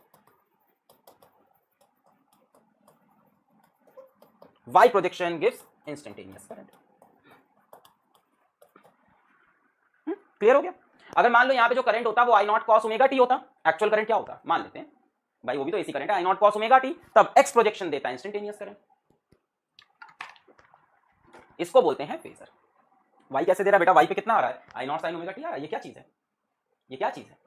Y projection gives instantaneous current. Clear हो गया? अगर मान लो यहां पे जो करंट होता है वो आई नॉट कॉस ओमेगा टी होता, एक्चुअल करंट क्या होता मान लेते हैं भाई, वो भी तो एसी करंट है, I naught cos omega T, तब एक्स प्रोजेक्शन देता है इंस्टेंटेनियस करंट, इसको बोलते हैं फेजर। वाई कैसे दे रहा है बेटा, वाई पे कितना आ रहा है I not sine omega T आ रहा है, ये क्या चीज है, ये क्या चीज है,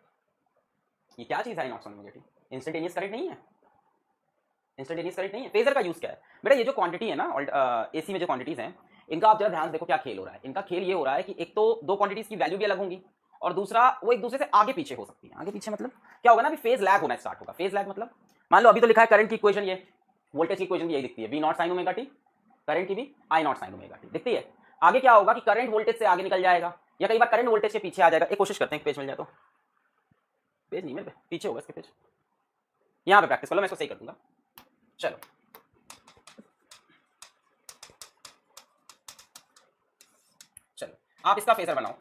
ये क्या चीज है I not sine omega T, instantaneous current नहीं है, इंस्टेंटेनियस करंट नहीं है। फेजर का यूज क्या है बेटा, ये जो क्वांटिटी है ना एसी में जो क्वांटिटीज हैं, इनका आप जरा ध्यान देखो क्या खेल हो रहा है। इनका खेल ये हो रहा है कि एक तो दो क्वांटिटीज की वैल्यू भी अलग होंगी, और दूसरा वो एक दूसरे से आगे पीछे हो सकती है। आगे पीछे मतलब क्या होगा ना, अभी फेज लैग होना स्टार्ट होगा। फेज लैग मतलब मान लो अभी तो लिखा है करंट की इक्वेशन, ये वोल्टेज की इक्वेशन भी यही दिखती है, V not sine omega t, current की भी I not sine omega t दिखती है। आगे क्या होगा कि करंट वोल्टेज से आगे निकल जाएगा, या कई बार करंट वोल्टेज के पीछे आ जाएगा। एक कोशिश करते हैं पेज मिल जाए तो, पेज नहीं मेरे पीछे होगा इसके पेज, यहाँ पे प्रैक्टिस कर लो, मैं इसको सही कर दूंगा। चलो चलो आप इसका फेजर बनाओ,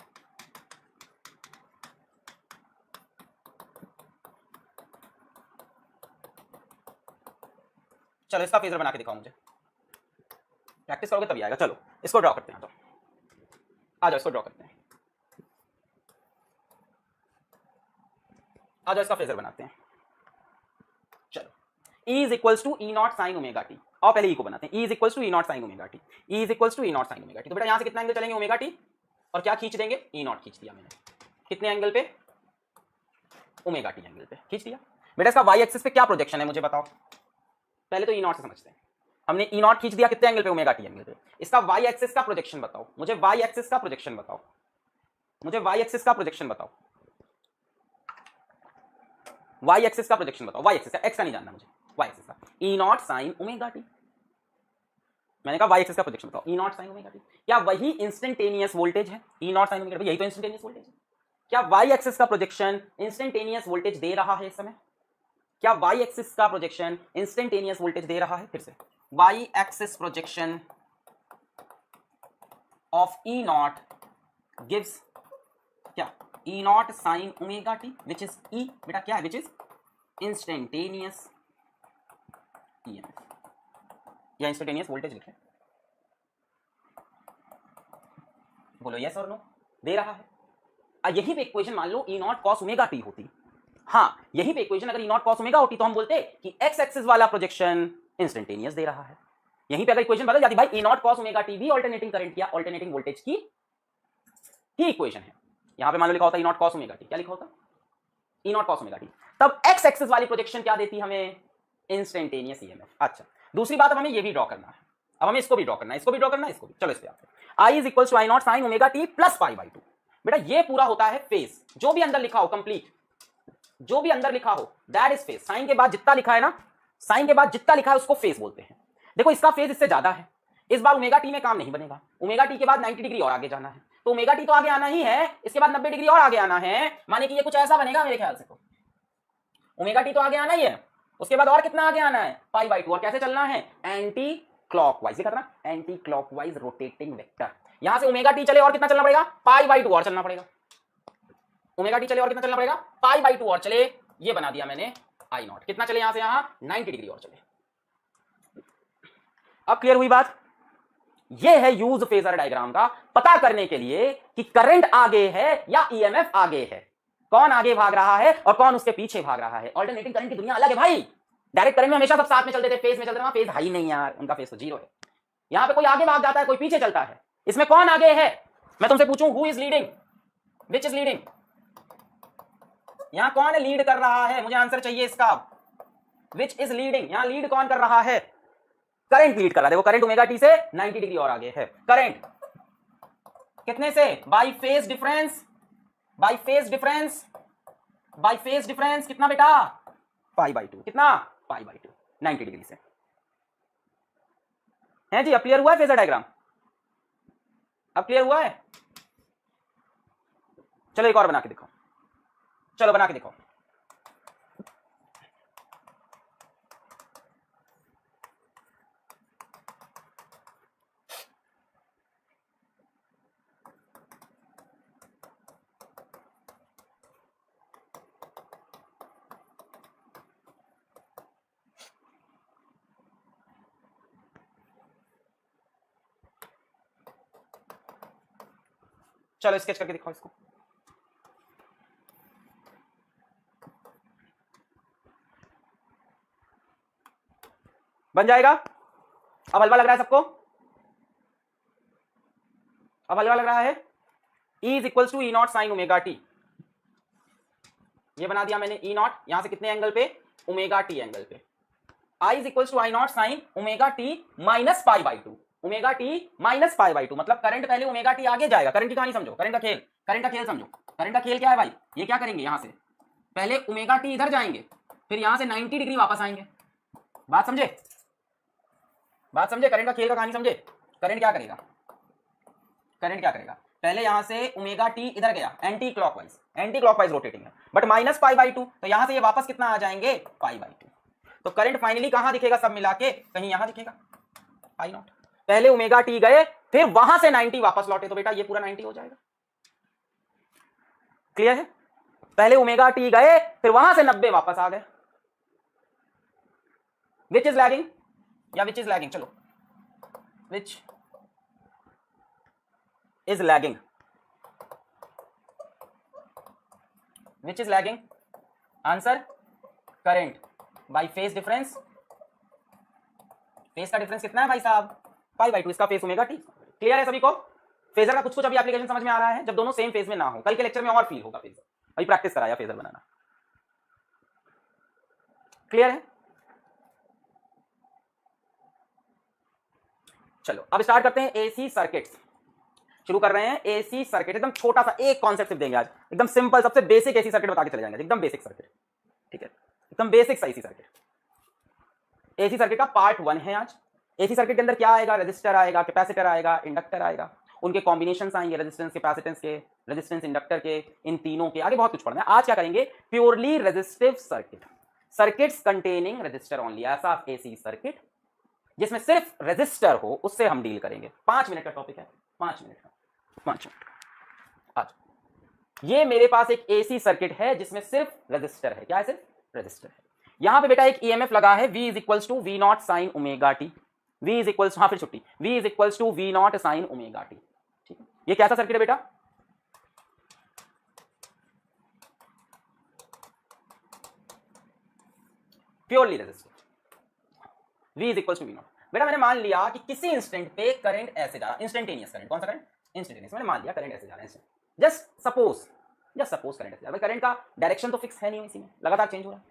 चलो इसका फेजर बना के दिखाओ मुझे, प्रैक्टिस करोगे तभी आएगा। चलो इसको ड्रॉ करते हैं, तो आ जाओ इसको ड्रॉ करते हैं, आ जाओ इसका फेजर बनाते हैं। चलो E is equals to E naught sine omega T, और पहले ई को बनाते हैं, E is equals to E naught sine omega t, E is equals to E naught sine omega T. तो बेटा यहां से कितना एंगल चलेंगे ओमेगा टी, और क्या खींच देंगे ई नॉट खींच दिया मैंने, कितने एंगल पे ओमेगा टी एंगल पे खींच दिया। बेटा इसका वाई एक्सिस पे क्या प्रोजेक्शन है मुझे बताओ, पहले तो ई नॉट से समझते हैं। हमने ई नॉट खींच दिया कितने एंगल पे ओमेगा टी एंगल पे, इसका वाई एक्सिस का प्रोजेक्शन बताओ मुझे, वाई एक्सिस का प्रोजेक्शन बताओ मुझे, वाई एक्सिस का प्रोजेक्शन बताओ, वाई एक्सिस का प्रोजेक्शन बताओ, वाई एक्सिस का, एक्स का नहीं जानना मुझे, वाई एक्सिस का ई नॉट साइन ओमेगा टी। मैंने कहा वाई एक्सिस का प्रोजेक्शन बताओ, ई नॉट साइन ओमेगा टी। क्या वही इंस्टेंटेनियस वोल्टेज है ई नॉट साइन ओमेगा टी, यही तो इंस्टेंटेनियस वोल्टेज है। क्या वाई एक्सिस का प्रोजेक्शन इंस्टेंटेनियस वोल्टेज दे रहा है इस समय, क्या वाई एक्सिस का प्रोजेक्शन इंस्टेंटेनियस वोल्टेज दे रहा है, फिर से Y axis projection of E naught gives क्या E naught sine omega T, which is E, बेटा क्या है विच इज इंस्टेंटेनियस ईएमएफ, या इंस्टेंटेनियस वोल्टेज लिखे, बोलो यस और नो, दे रहा है। यही पे इक्वेशन मान लो ई नॉट कॉस ओमेगा टी होती, हाँ यही पे इक्वेशन अगर ई नॉट कॉस ओमेगा होती तो हम बोलते कि एक्स एक्सिस वाला प्रोजेक्शन इंस्टेंटेनियस दे रहा है। यहीं पे अगर इक्वेशन बदल जाती, भाई ई नॉट कॉस ओमेगा टी भी अल्टरनेटिंग करंट या अल्टरनेटिंग वोल्टेज की ही इक्वेशन है। यहां पे मान लो लिखा होता ई नॉट कॉस ओमेगा टी, क्या लिखा होता ई नॉट कॉस ओमेगा टी, तब एक्स एक्सिस वाली प्रोजेक्शन क्या देती हमें इंस्टेंटेनियस ईएमएफ। अच्छा दूसरी बात, अब हमें ये भी ड्रॉ करना है, अब हमें इसको भी ड्रॉ करना है, इसको भी ड्रॉ करना है, इसको भी। चलो इस पे आते हैं, I is equal to I not sine omega T plus pi by 2। बेटा ये पूरा होता है फेज, जो भी अंदर लिखा हो कंप्लीट, जो भी अंदर लिखा हो दैट इज फेज। साइन के बाद जितना लिखा है ना, साइन के बाद जितना लिखा है उसको फेज बोलते हैं। देखो इसका फेज इससे ज्यादा है, इस बार ओमेगा टी में काम नहीं बनेगा, ओमेगा टी के बाद 90 डिग्री और आगे जाना है, तो ओमेगा टी तो आगे आना ही है, इसके बाद 90 डिग्री और आगे आना है, माने कि ये कुछ ऐसा बनेगा मेरे ख्याल से। तो ओमेगा टी तो आगे आना ही है, उसके बाद और कितना आगे आना है, पाई बाई 2, और कैसे चलना है, एंटी क्लॉकवाइज, लिखा था ना, एंटी क्लॉकवाइज रोटेटिंग वेक्टर। यहां से ओमेगा टी चले और कितना चलना पड़ेगा, पाई बाई 2 और चलना पड़ेगा, ओमेगा टी चले और कितना चलना पड़ेगा, पाई बाई 2 और चले, ये बना दिया मैंने आई नॉट, कितना चले यहां से यहां 90 डिग्री और चले। अब क्लियर हुई बात। ये है यूज फेजर डायग्राम का पता करने के लिए कि करंट आगे है या ईएमएफ आगे है, कौन आगे भाग रहा है और कौन उसके पीछे भाग रहा है। ऑल्टरनेटिंग करंट की दुनिया अलग है भाई, डायरेक्ट करंट में हमेशा सब साथ में चलते थे, फेज में चलते थे, फेज हाई नहीं यार, उनका फेज तो जीरो है। यहां पे कोई आगे भाग जाता है, कोई पीछे चलता है, इसमें कौन आगे है। मैं तुमसे पूछूं who is leading, which is leading, यहां कौन लीड कर रहा है, मुझे आंसर चाहिए इसका। विच इज लीडिंग, यहां लीड कौन कर रहा है, करंट लीड कर रहा है। देखो करंट ओमेगा टी से 90 डिग्री और आगे है, करंट कितने से, bye phase difference, bye phase difference, bye phase difference कितना बेटा, पाई बाई 2, कितना, पाई बाई 2, 90 डिग्री से है जी। अब क्लियर हुआ है फेजर डायग्राम, अब क्लियर हुआ है। चलो एक और बना के दिखाओ, चलो बना के दिखाओ। चलो स्केच करके दिखाओ इसको। बन जाएगा। अब हलवा लग रहा है सबको, अब हलवा लग रहा है। E is equals to E naught sine omega t, ये बना दिया मैंने ई नॉट, यहां से कितने एंगल पे, ओमेगा टी एंगल पे। I is equals to I not sine omega t minus pi by 2, omega t minus pi by 2, मतलब करंट पहले ओमेगा टी आगे जाएगा। करंट की कहानी समझो, करंट का खेल, करंट का खेल समझो। करंट का खेल क्या है भाई, ये क्या करेंगे, यहां से पहले ओमेगा टी इधर जाएंगे, फिर यहां से 90 डिग्री वापस आएंगे। बात समझे, बात समझे, करंट का खेल का कहानी समझे। करंट क्या करेगा, करंट क्या करेगा, पहले यहां से ओमेगा टी इधर गया, anti clockwise, anti clockwise rotating है, बट माइनस पाई बाई 2, तो यहां से ये वापस कितना आ जाएंगे, पाई बाई 2। तो करंट फाइनली कहां दिखेगा, सब मिला के कहीं यहां दिखेगा, आई नॉट। पहले ओमेगा टी गए, फिर वहां से 90 वापस लौटे, तो बेटा ये पूरा 90 हो जाएगा। क्लियर है, पहले ओमेगा टी गए, फिर वहां से 90 वापस आ गए। विच इज लैगिंग या विच इज लैगिंग, चलो which is lagging, which is lagging, answer current by phase difference. Phase का डिफरेंस कितना है भाई साहब, पाई बाई 2, इसका फेज ओमेगा टी। क्लियर है सभी को, फेजर का कुछ कुछ अभी एप्लीकेशन समझ में आ रहा है, जब दोनों सेम फेज में ना हो। कल के लेक्चर में और फील होगा फेजर, अभी प्रैक्टिस कराया फेजर बनाना। क्लियर है, चलो अब स्टार्ट करते हैं एसी सर्किट्स। शुरू कर रहे हैं एसी सर्किट, एकदम छोटा सा एक कॉन्सेप्ट सिर्फ देंगे आज, एकदम सिंपल, सबसे बेसिक एसी सर्किट बता के चले जाएंगे, एकदम बेसिक सर्किट, ठीक है, एकदम बेसिक सा एसी सर्किट। एसी सर्किट का पार्ट 1 है आज। एसी सर्किट के अंदर क्या आएगा, रेजिस्टर आएगा, कैपेसिटर आएगा, इंडक्टर आएगा, उनके कॉम्बिनेशंस आएंगे, रेजिस्टेंस, कैपेसिटेंस के, रेजिस्टेंस, इंडक्टर के, इन तीनों के, आगे बहुत कुछ पढ़ना है। आज क्या करेंगे, purely resistive circuit, circuits containing resistor only, ऐसा एसी सर्किट जिसमें सिर्फ रेजिस्टर हो, उससे हम डील करेंगे। 5 मिनट का टॉपिक है, 5 मिनट का, 5 मिनट का। आज ये मेरे पास एक एसी सर्किट है जिसमें सिर्फ रेजिस्टर है। क्या है, सिर्फ रेजिस्टर है। यहां पे बेटा एक ईएमएफ लगा है, V is equals to V not sine omega t, V is equals, हाँ फिर छुट्टी, V is equals to V not sine omega t, ठीक है। ये कैसा सर्किट है बेटा, purely resistive, V is equals to V naught. बेटा मैंने मान लिया कि किसी इंस्टेंट पे करंट ऐसे जा रहा है, इंस्टेंटेनियस करंट, कौन सा करंट, इंस्टेंटेनियस। मैंने मान लिया करंट ऐसे जा रहा है, जस्ट सपोज करंट ऐसे जा रहा है। करंट का डायरेक्शन तो फिक्स है नहीं, इसी में लगातार चेंज हो रहा है।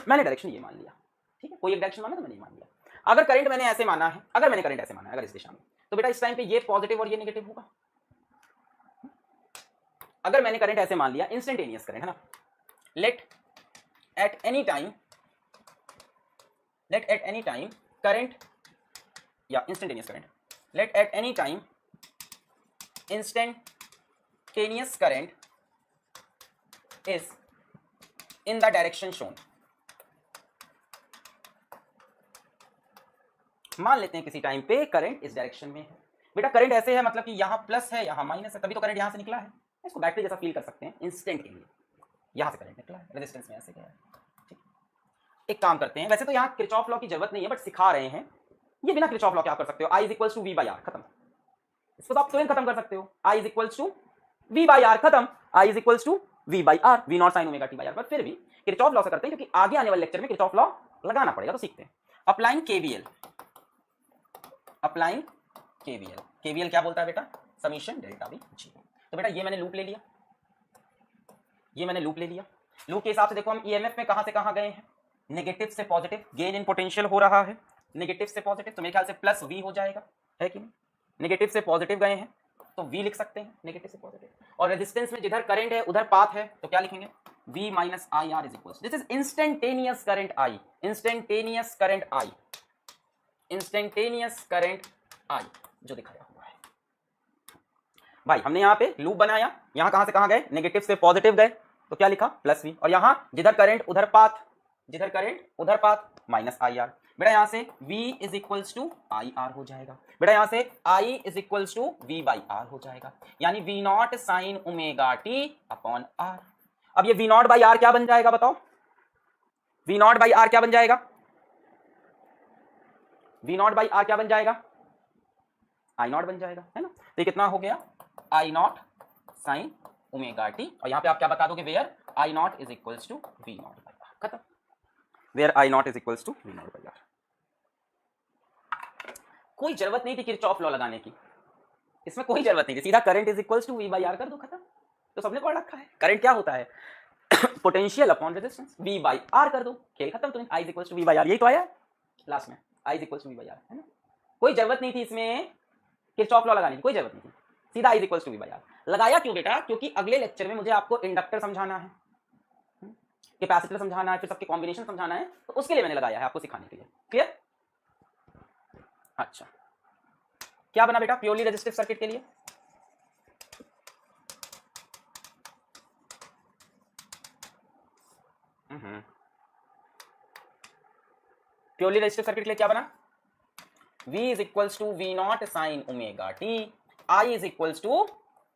मैंने डायरेक्शन ये मान लिया, ठीक है, कोई एक डायरेक्शन माना तो मैंने ये मान लिया। अगर करंट मैंने ऐसे माना है, अगर मैंने करंट ऐसे माना है, अगर इस दिशा में, तो बेटा इस टाइम पे ये पॉजिटिव और ये नेगेटिव होगा। अगर मैंने करंट ऐसे मान लिया, इंस्टेंटेनियस करंट है ना, let at any time current या instantaneous current, let at any time instantaneous current is in the direction shown. मान लेते हैं किसी टाइम पे करंट इस डायरेक्शन में है। बेटा करंट ऐसे है मतलब कि यहां प्लस है यहां माइनस है, तभी तो करंट यहां से निकला है। इसको बैटरी जैसा फील कर सकते हैं इंस्टेंट के लिए। यहां से करंट निकला है, रेजिस्टेंस में ऐसे गया है। ठीक, एक काम करते हैं, वैसे तो यहां किरचॉफ लॉ की जरूरत नहीं है, बट सिखा रहे हैं। ये बिना किरचॉफ लॉ क्या कर सकते हो, I is to V by R, खत्म। इसको तो आप तुरंत खत्म कर सकते हो, I is to V by R, खत्म। I is to V by R, V not sine omega t by R. पर फिर भी किरचॉफ लॉ से करते हैं, क्योंकि आगे आने वाले लेक्चर में किरचॉफ लॉ लगाना पड़ेगा, तो सीखते हैं। Applying KVL, applying KVL, KVL क्या बोलता है बेटा, समीशन डेल्टा वी जी। तो बेटा ये मैंने लूप ले लिया, ये मैंने लूप ले लिया। लूप के हिसाब से देखो हम ईएमएफ में कहां से कहां गए हैं, नेगेटिव से पॉजिटिव, गेन इन पोटेंशियल हो रहा है नेगेटिव से पॉजिटिव, तो मेरे ख्याल से प्लस वी हो जाएगा, है कि नहीं। नेगेटिव से पॉजिटिव गए हैं तो वी लिख सकते हैं, नेगेटिव से पॉजिटिव। और रेजिस्टेंस में जिधर करंट है उधर पाथ है, तो क्या लिखेंगे, V minus I R is equal, this is instantaneous current I, instantaneous current I, instantaneous current I जो दिखाया हुआ है। भाई हमने यहाँ पे लूप बनाया, यहाँ कहां से कहां गए, नेगेटिव से पॉजिटिव गए, तो क्या लिखा, प्लस वी। और यहां जिधर करंट उधर पाथ, जिधर करंट उधर पाथ, माइनस आई आर। बेटा यहां से V is equal to I R हो जाएगा। बेटा यहां से I is equal to V by R हो जाएगा, यानी V naught sine omega t upon R. अब ये V नॉट बाई आर क्या बन जाएगा बताओ, V नॉट बाई आर क्या बन जाएगा, V नॉट बाई आर क्या बन जाएगा, आई नॉट बन जाएगा, है ना। तो ये कितना हो गया, I not sine omega T, और यहां पे आप क्या बता दोगे, where I naught is equal to V not by R, खत्म। Where I naught is equal to V not by R. कोई जरूरत नहीं थी किरचॉफ लॉ लगाने की, इसमें कोई जरूरत नहीं थी, सीधा current is equal to V by R कर दो, खत्म। तो सबने पढ़ रखा है करंट क्या होता है, potential upon resistance, V by R कर दो, खेल खत्म। तुम I is equal to V by R, यही तो आया लास्ट में, I is equal to V by R, है ना। कोई जरूरत नहीं थी इसमें किरचॉफ लॉ लगाने की, कोई जरूरत नहीं थी, सीधा I is equal to V by R लगाया। क्यों बेटा, क्योंकि अगले लेक्चर में मुझे आपको इंडक्टर समझाना है, कैपेसिटर समझाना है, फिर सबके कॉम्बिनेशन समझाना है, तो उसके लिए मैंने लगाया है आपको सिखाने के लिए, क्लियर। अच्छा क्या बना बेटा प्योरली रेजिस्टिव सर्किट के लिए, प्योरली रेजिस्टिव सर्किट के लिए क्या बना, V is equals to V not sine omega t, I is equals to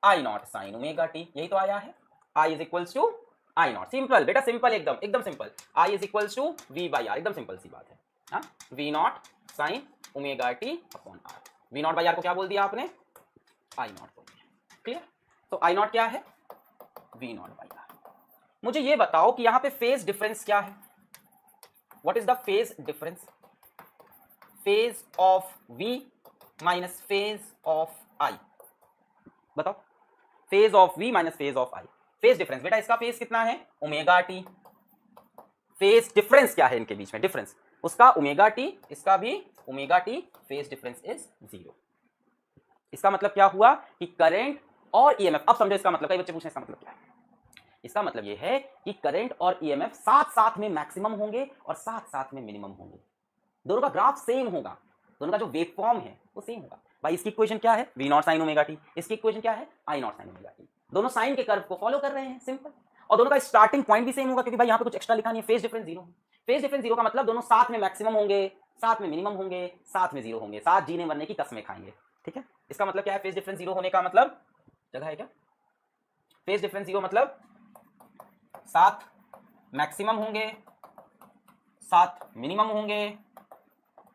I not sine omega t, यही तो आया है, I is equals to I naught, simple बेटा, सिंपल, एकदम एकदम simple. I is equals to V by R, एकदम simple सी बात है, हाँ, V not sine omega t upon R. V not by R को क्या बोल दिया आपने, आई नॉट बोल दिया, क्लियर। तो आई नॉट क्या है, वी नॉट बाई आर। मुझे ये बताओ कि यहां पे फेज डिफरेंस क्या है, what is the phase difference, phase of V minus phase of I, बताओ, phase of V minus phase of I, phase difference. बेटा इसका फेज कितना है, ओमेगा टी, फेज डिफरेंस क्या है इनके बीच में, डिफरेंस उसका ओमेगा टी, इसका भी omega T, phase difference is 0। इसका मतलब क्या हुआ कि करंट और ईएमएफ, अब समझो इसका मतलब, कई बच्चे पूछने इसका मतलब क्या है, इसका मतलब यह है कि करंट और ईएमएफ साथ साथ में मैक्सिमम होंगे और साथ साथ में मिनिमम होंगे, दोनों का ग्राफ सेम होगा, दोनों का जो वेव फॉर्म है वो सेम होगा। भाई इसकी इक्वेशन क्या है, V not sine omega t, इसकी इक्वेशन क्या है, I not sine omega t, दोनों साइन के कर्व को फॉलो कर रहे हैं, सिंपल। और दोनों का स्टार्टिंग पॉइंट भी सेम होगा, क्योंकि भाई यहाँ पे कुछ एक्स्ट्रा लिखा नहीं है, फेज डिफरेंस 0 है। फेज डिफरेंस 0 का मतलब दोनों साथ में मैक्सिमम होंगे, साथ में मिनिमम होंगे, साथ में 0 होंगे, साथ जीने मरने की कसमें खाएंगे, ठीक है। इसका मतलब क्या है, फेज डिफरेंस 0 होने का मतलब, जगह है क्या, फेज डिफरेंस 0 मतलब साथ मैक्सिमम होंगे, साथ मिनिमम होंगे,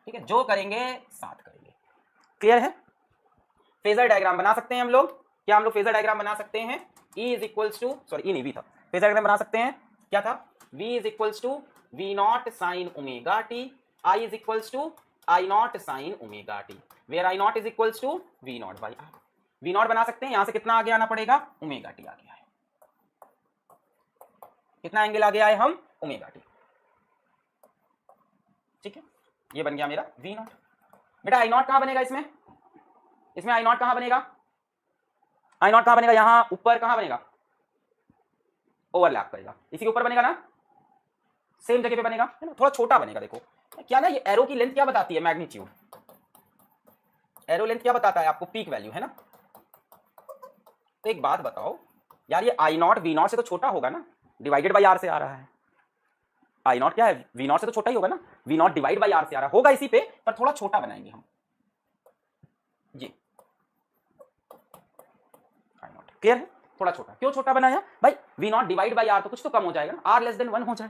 ठीक है, जो करेंगे साथ करेंगे, क्लियर है। फेजर डायग्राम बना सकते हैं हम लोग, क्या हम लोग फेजर डायग्राम बना सकते हैं, E is equals to, sorry E नहीं V था, फेजर डायग्राम बना सकते हैं, क्या था, V is equals to V not sine omega t, I is equals to I not sine omega t, where I naught is equals to V not by R. V naught बना सकते हैं, यहां से कितना आगे आना पड़ेगा, ओमेगा टी आ गया है, कितना एंगल आ गया है हम, ओमेगा टी, ठीक है, ये बन गया मेरा वी नॉट। बेटा आई नॉट कहां बनेगा इसमें, इसमें आई नॉट कहां बनेगा, आई नॉट कहां बनेगा, यहां ऊपर कहां बनेगा, ओवरलैप करेगा, इसी के ऊपर बनेगा ना, सेम जगह पे बनेगा, है ना, थोड़ा छोटा बनेगा। देखो क्या ना, ये एरो की लेंथ क्या बताती है, मैग्नीट्यूड, एरो लेंथ क्या बताता है आपको? पीक वैल्यू, है ना। तो एक बात बताओ यार, ये आई नॉट वी नॉट से तो छोटा होगा ना, डिवाइडेड बाई आर से आ रहा है। आई नॉट क्या है? वी नॉट से तो छोटा ही होगा ना, V naught divide by R से आ रहा होगा इसी पे, पर थोड़ा छोटा बनाएंगे हम जी। आई नॉट क्लियर है? थोड़ा छोटा क्यों छोटा बनाया भाई? V naught divide by R तो कुछ तो कम हो जाएगा ना, आर लेस देन 1 हो जाए।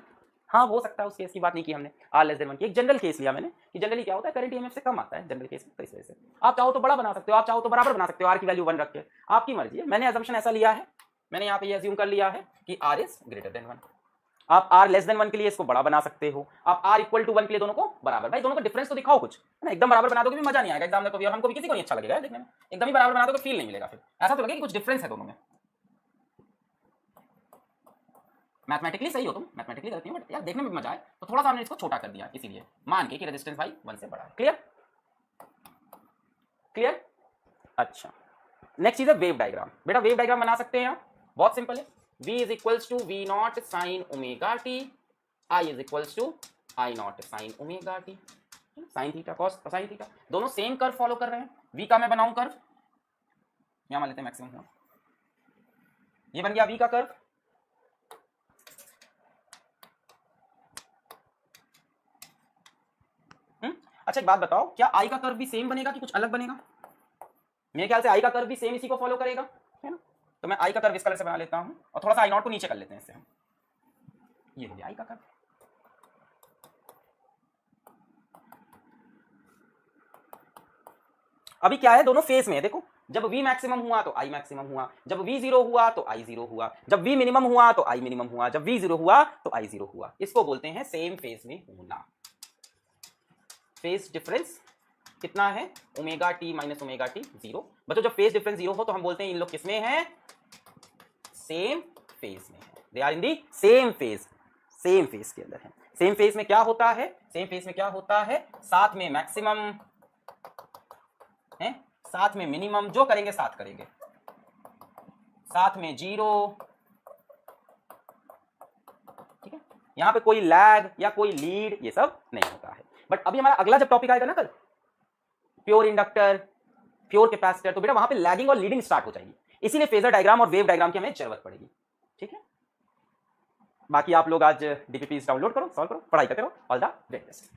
हाँ हो सकता है, उस केस की बात नहीं की हमने, आर लेस देन 1 की एक जनरल केस लिया मैंने कि जनरली क्या होता है, करंट ईएमएफ से कम आता है जनरल केस में, तो इस वजह से आप चाहो तो बड़ा बना सकते हो, आप चाहो तो बराबर बना सकते हो, आर की वैल्यू 1 रख के, आपकी मर्जी है। मैंने अजम्पशन ऐसा लिया है, मैंने यहाँ पे ये अज्यूम कर लिया है कि आर इज ग्रेटर देन 1। आप आर लेस देन 1 के लिए इसको बड़ा बना सकते हो, आप आर इक्वल टू 1 के लिए दोनों को बराबर। भाई दोनों का डिफरेंस तो दिखाओ कुछ, है ना। एकदम बराबर बना दोगे भी मजा नहीं आएगा एग्जाम में कभी, और हमको भी किसी को नहीं अच्छा लगेगा देखने में। एकदम ही बराबर बना दोगे फील नहीं मिलेगा, फिर ऐसा तो लगे कि कुछ डिफरेंस है दोनों में। मैथमेटिकली सही हो तुम, मैथमेटिकली गलती है, बट यार देखने में मजा आए तो थोड़ा सा हमने इसको छोटा कर दिया, इसीलिए मान के कि रेजिस्टेंस भाई 1 से बड़ा है। क्लियर? क्लियर? अच्छा, नेक्स्ट चीज है वेव डायग्राम। बेटा वेव डायग्राम बना सकते हैं आप, बहुत सिंपल है। V is equals to V not sine omega t, I is equals to I not sine omega t, sine theta cos sine theta, दोनों सेम कर्व फॉलो कर रहे हैं। V का मैं बनाऊं कर्व, यहां मान लेते हैं मैक्सिमम हुआ, ये बन गया V का कर्व। अच्छा एक बात बताओ, क्या आई का कर्व भी सेम बनेगा कि कुछ अलग बनेगा? मेरे ख्याल से आई का कर्व भी सेम इसी को फॉलो करेगा, है ना। तो मैं आई का कर्व इस कलर से बना लेता हूं, और थोड़ा सा आई नॉट को नीचे कर लेते हैं इससे हम, ये हो गया आई का कर्व। अभी क्या है, दोनों फेज में है, देखो जब V मैक्सिमम हुआ तो I मैक्सिमम हुआ, जब V 0 हुआ तो I 0 हुआ, जब V मिनिमम हुआ तो I मिनिमम हुआ, जब V 0 हुआ तो I 0 हुआ। इसको बोलते हैं सेम फेज में होना। फेज डिफरेंस कितना है? Omega t minus omega T 0। बच्चों जब फेज डिफरेंस 0 हो तो हम बोलते हैं इन लोग किसमें हैं? सेम फेज में है, they are in the same phase, same phase के अंदर है। सेम फेज में क्या होता है? सेम फेज में क्या होता है? साथ में मैक्सिमम है, साथ में मिनिमम, जो करेंगे साथ करेंगे, साथ में 0, ठीक है। यहां पे कोई लैग या कोई लीड ये सब नहीं होता है। बट अभी हमारा अगला जब टॉपिक आएगा ना कल, प्योर इंडक्टर, प्योर कैपेसिटर, तो बेटा वहां पे लैगिंग और लीडिंग स्टार्ट हो जाएगी, इसीलिए फेजर डायग्राम और वेव डायग्राम की हमें जरूरत पड़ेगी, ठीक है। बाकी आप लोग आज डीपीपी डाउनलोड करो, सॉल्व करो, पढ़ाई करते रहो। All the very best.